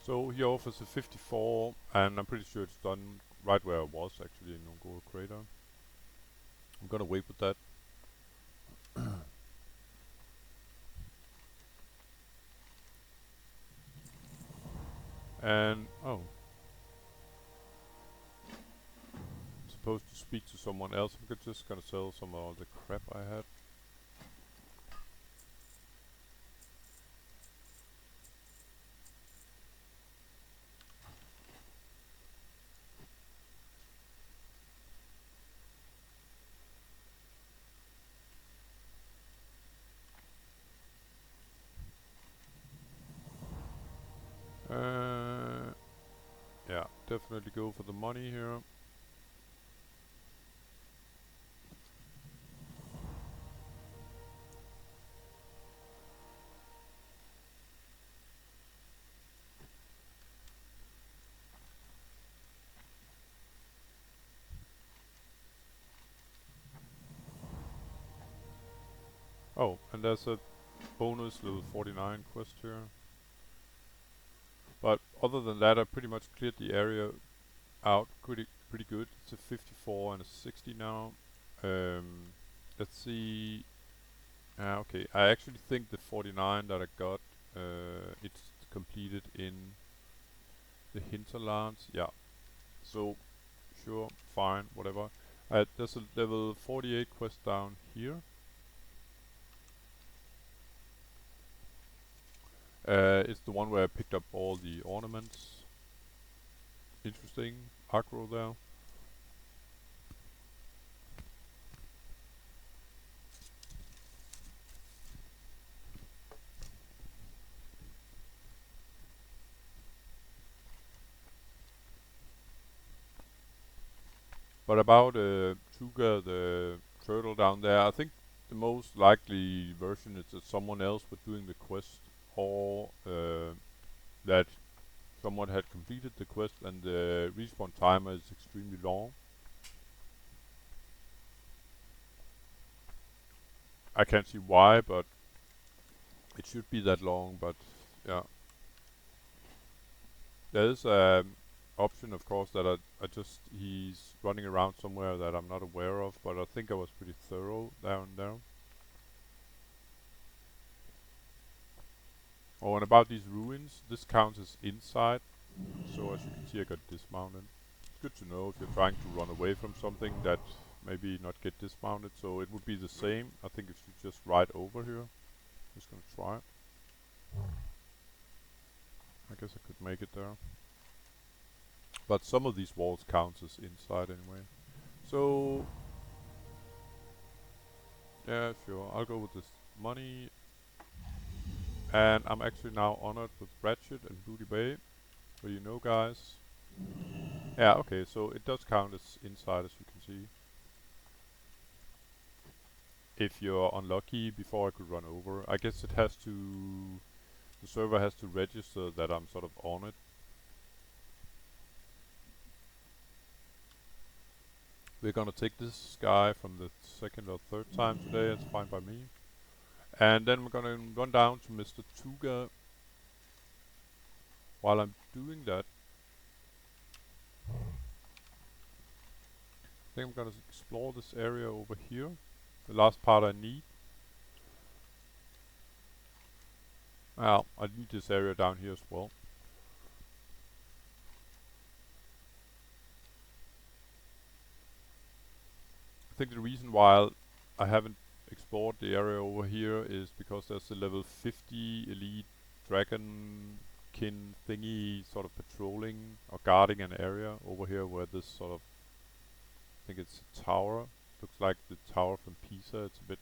[SPEAKER 1] So he offers a 54, and I'm pretty sure it's done right where I was actually in Un Goro Crater. I'm gonna wait with that. And oh, I'm supposed to speak to someone else. I'm just gonna sell some of the crap I had. Yeah, definitely go for the money here. Oh, and there's a bonus level 49 quest here. But other than that, I pretty much cleared the area out pretty good. It's a 54 and a 60 now. Let's see. Okay, I actually think the 49 that I got, it's completed in the hinterlands. Yeah. So sure, fine, whatever. There's a level 48 quest down here. It's the one where I picked up all the ornaments. Interesting aggro there. But about Tuga, the turtle down there, I think the most likely version is that someone else was doing the quest, or that someone had completed the quest and the respawn timer is extremely long. I can't see why, but it should be that long, but yeah. There is an option, of course, that he's running around somewhere that I'm not aware of, but I think I was pretty thorough down there. Oh, and about these ruins, this counts as inside, so as you can see I got dismounted. It's good to know if you're trying to run away from something that maybe not get dismounted, so it would be the same. I think if you just ride over here, just gonna try it. I guess I could make it there. But some of these walls count as inside anyway. So, yeah, sure, I'll go with this money. And I'm actually now honored with Ratchet and Booty Bay. So you know, guys. Yeah, okay, so it does count as inside, as you can see. If you're unlucky, before I could run over. I guess it has to... The server has to register that I'm sort of on it. We're gonna take this guy from the second or third time today, it's fine by me. And then we're gonna run down to Mr. Tuga. While I'm doing that, I think I'm gonna explore this area over here. The last part I need. Well, I need this area down here as well. I think the reason why I haven't explored the area over here is because there's a level 50 elite dragon kin thingy sort of patrolling or guarding an area over here where this sort of, I think it's a tower. Looks like the tower from Pisa. It's a bit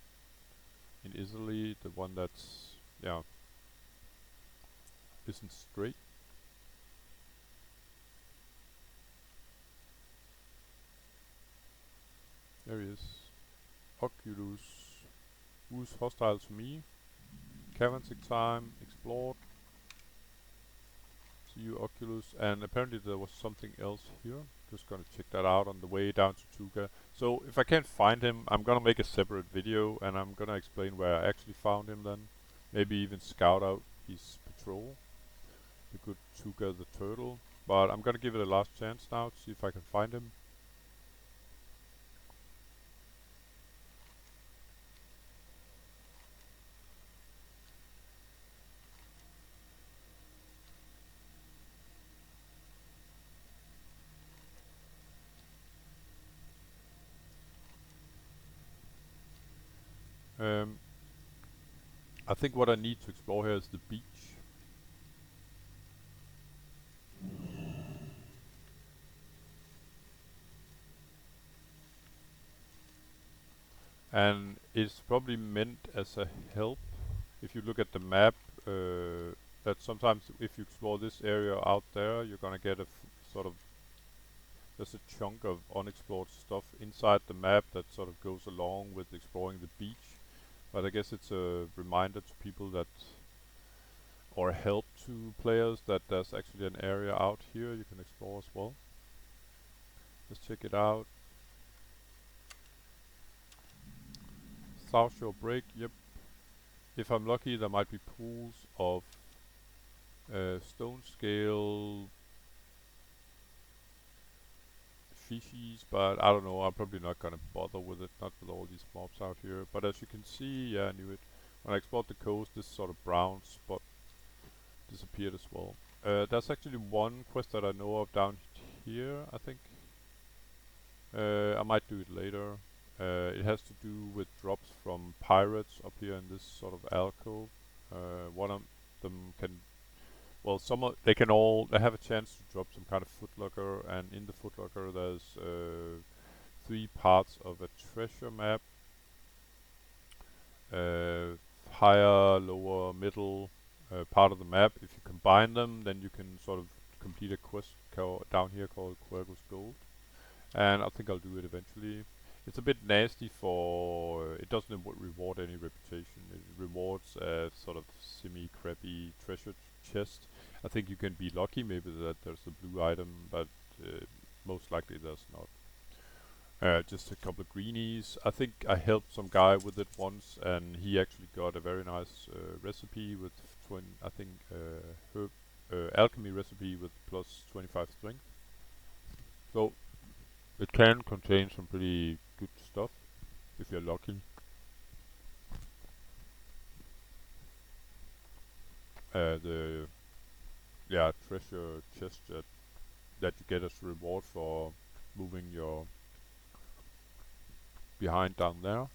[SPEAKER 1] in Italy, the one that's, yeah, isn't straight. There he is. Oculus. Who's hostile to me? Cavantic time. Explored. See you, Oculus. And apparently there was something else here. Just gonna check that out on the way down to Tuga. So if I can't find him, I'm gonna make a separate video and I'm gonna explain where I actually found him then. Maybe even scout out his patrol. The good Tuga the turtle. But I'm gonna give it a last chance now to see if I can find him. I think what I need to explore here is the beach. And it's probably meant as a help. If you look at the map, that sometimes if you explore this area out there, you're gonna get a sort of, there's a chunk of unexplored stuff inside the map that sort of goes along with exploring the beach. But I guess it's a reminder to people that, or a help to players, that there's actually an area out here you can explore as well. Let's check it out. South Shore Break, yep. If I'm lucky, there might be pools of stone scale fishies, but I don't know. I'm probably not gonna bother with it, not with all these mobs out here. But as you can see, yeah, I knew it. When I explored the coast, this sort of brown spot disappeared as well. There's actually one quest that I know of down here, I think. I might do it later. It has to do with drops from pirates up here in this sort of alcove. One of them can, well, they can all, they have a chance to drop some kind of footlocker, and in the footlocker there's 3 parts of a treasure map. Higher, lower, middle part of the map. If you combine them, then you can sort of complete a quest down here called Quergus Gold. And I think I'll do it eventually. It's a bit nasty for, it doesn't reward any reputation. It rewards a sort of semi-crappy treasure chest. I think you can be lucky maybe that there's a blue item, but most likely there's not. Just a couple of greenies. I think I helped some guy with it once, and he actually got a very nice recipe with I think herb alchemy recipe with plus 25 strength. So it can contain some pretty good stuff if you're lucky. The treasure chest that you get as reward for moving your behind down there.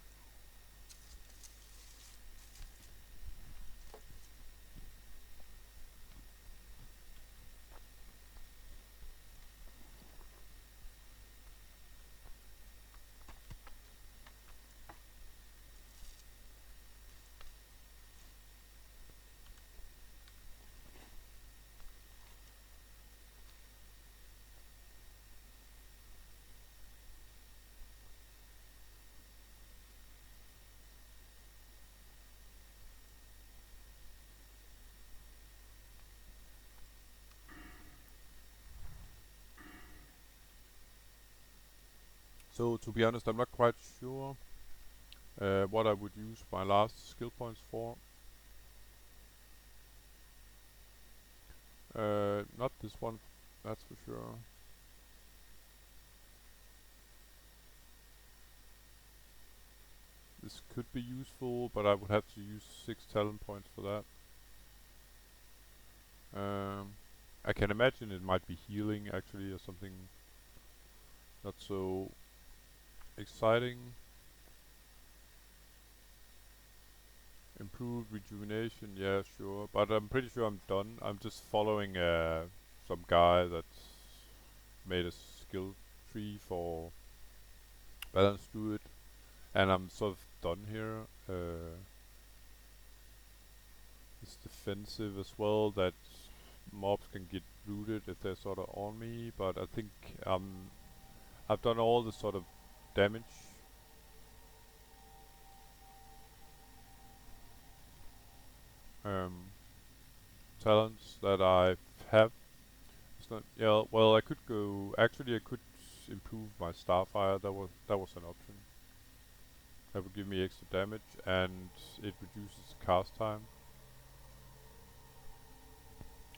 [SPEAKER 1] So to be honest, I'm not quite sure what I would use my last skill points for. Not this one, that's for sure. This could be useful, but I would have to use 6 talent points for that. I can imagine it might be healing actually, or something not so exciting. Improved rejuvenation, yeah, sure. But I'm pretty sure I'm done. I'm just following some guy that's made a skill tree for balanced druid, and I'm sort of done here. It's defensive as well, that mobs can get rooted if they're sort of on me, but I think I've done all the sort of damage. Talents that I have. It's not, yeah, well, I could go. Actually, I could improve my Starfire. That was an option. That would give me extra damage, and it reduces the cast time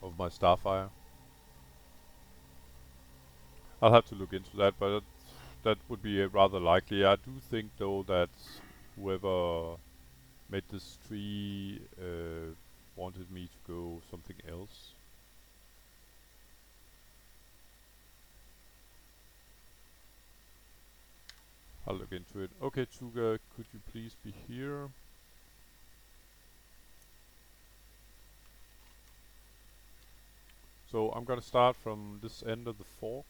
[SPEAKER 1] of my Starfire. I'll have to look into that, but that would be rather likely. I do think though that whoever made this tree wanted me to go something else. I'll look into it. Okay, Tuga, could you please be here? So I'm gonna start from this end of the fork.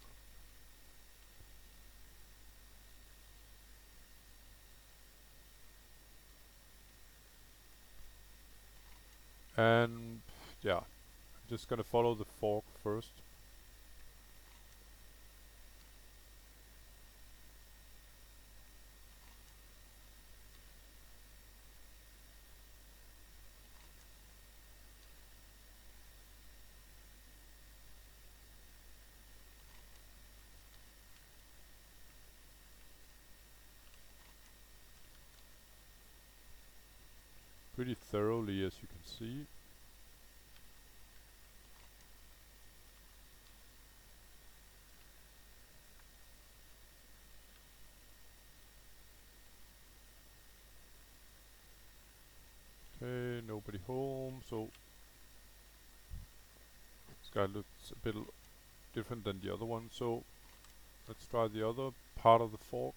[SPEAKER 1] And yeah, I'm just gonna follow the fork first. Pretty thoroughly, as you can see. Okay, nobody home, so this guy looks a bit different than the other one, so let's try the other part of the fork.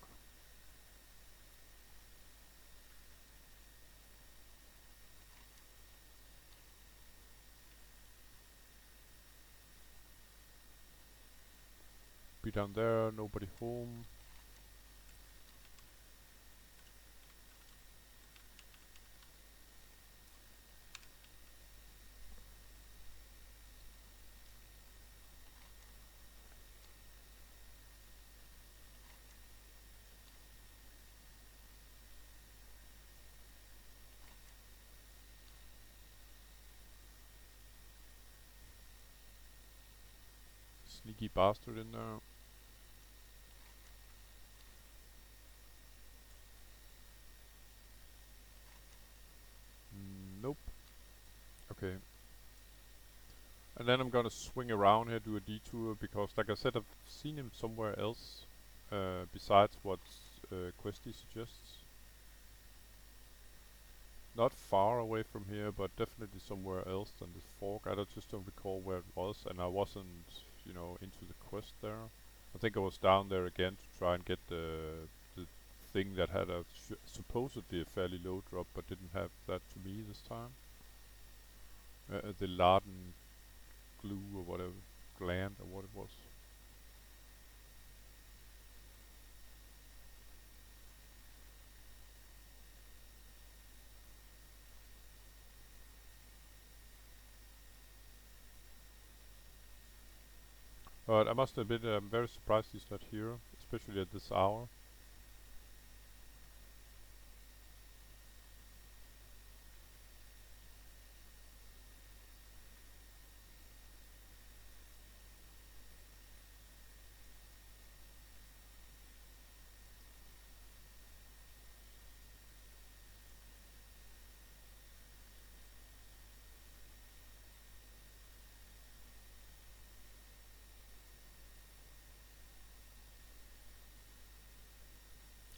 [SPEAKER 1] Be down there, nobody home. Sneaky bastard in there. Nope. Okay. And then I'm gonna swing around here, do a detour, because like I said, I've seen him somewhere else, besides what Questy suggests. Not far away from here, but definitely somewhere else than this fork. Just don't recall where it was, and I wasn't, into the quest there. I think I was down there again to try and get the thing that had a supposedly a fairly low drop, but didn't have that to me this time. The Laden glue or whatever, gland or what it was. But I must admit, I'm very surprised he's not here, especially at this hour.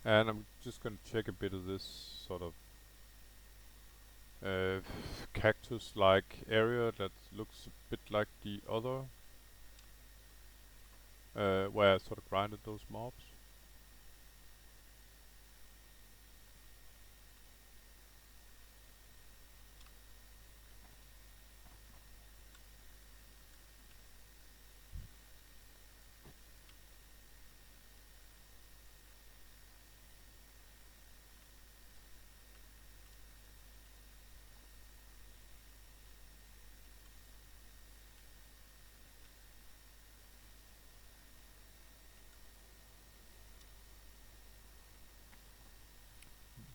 [SPEAKER 1] And I'm just gonna check a bit of this sort of uh, cactus-like area that looks a bit like the other, where I sort of grinded those mobs.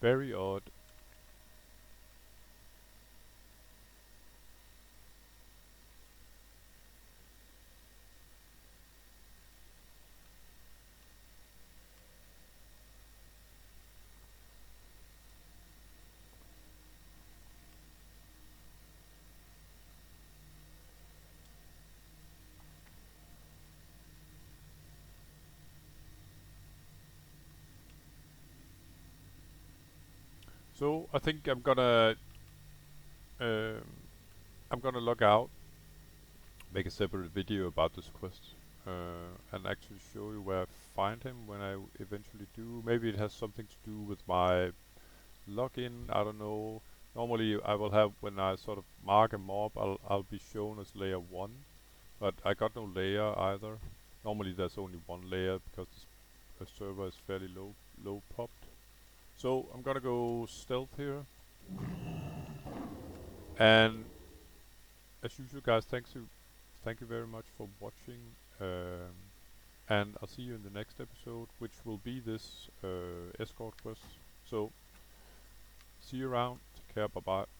[SPEAKER 1] Very odd. So I think um, I'm gonna log out, make a separate video about this quest, and actually show you where I find him when I eventually do. Maybe it has something to do with my login. I don't know. Normally, I will have when I sort of mark a mob, I'll be shown as layer 1. But I got no layer either. Normally there's only one layer because the server is fairly low popped. So I'm gonna go stealth here. And as usual, guys, thank you very much for watching. And I'll see you in the next episode, which will be this escort quest. So see you around. Take care. Bye bye.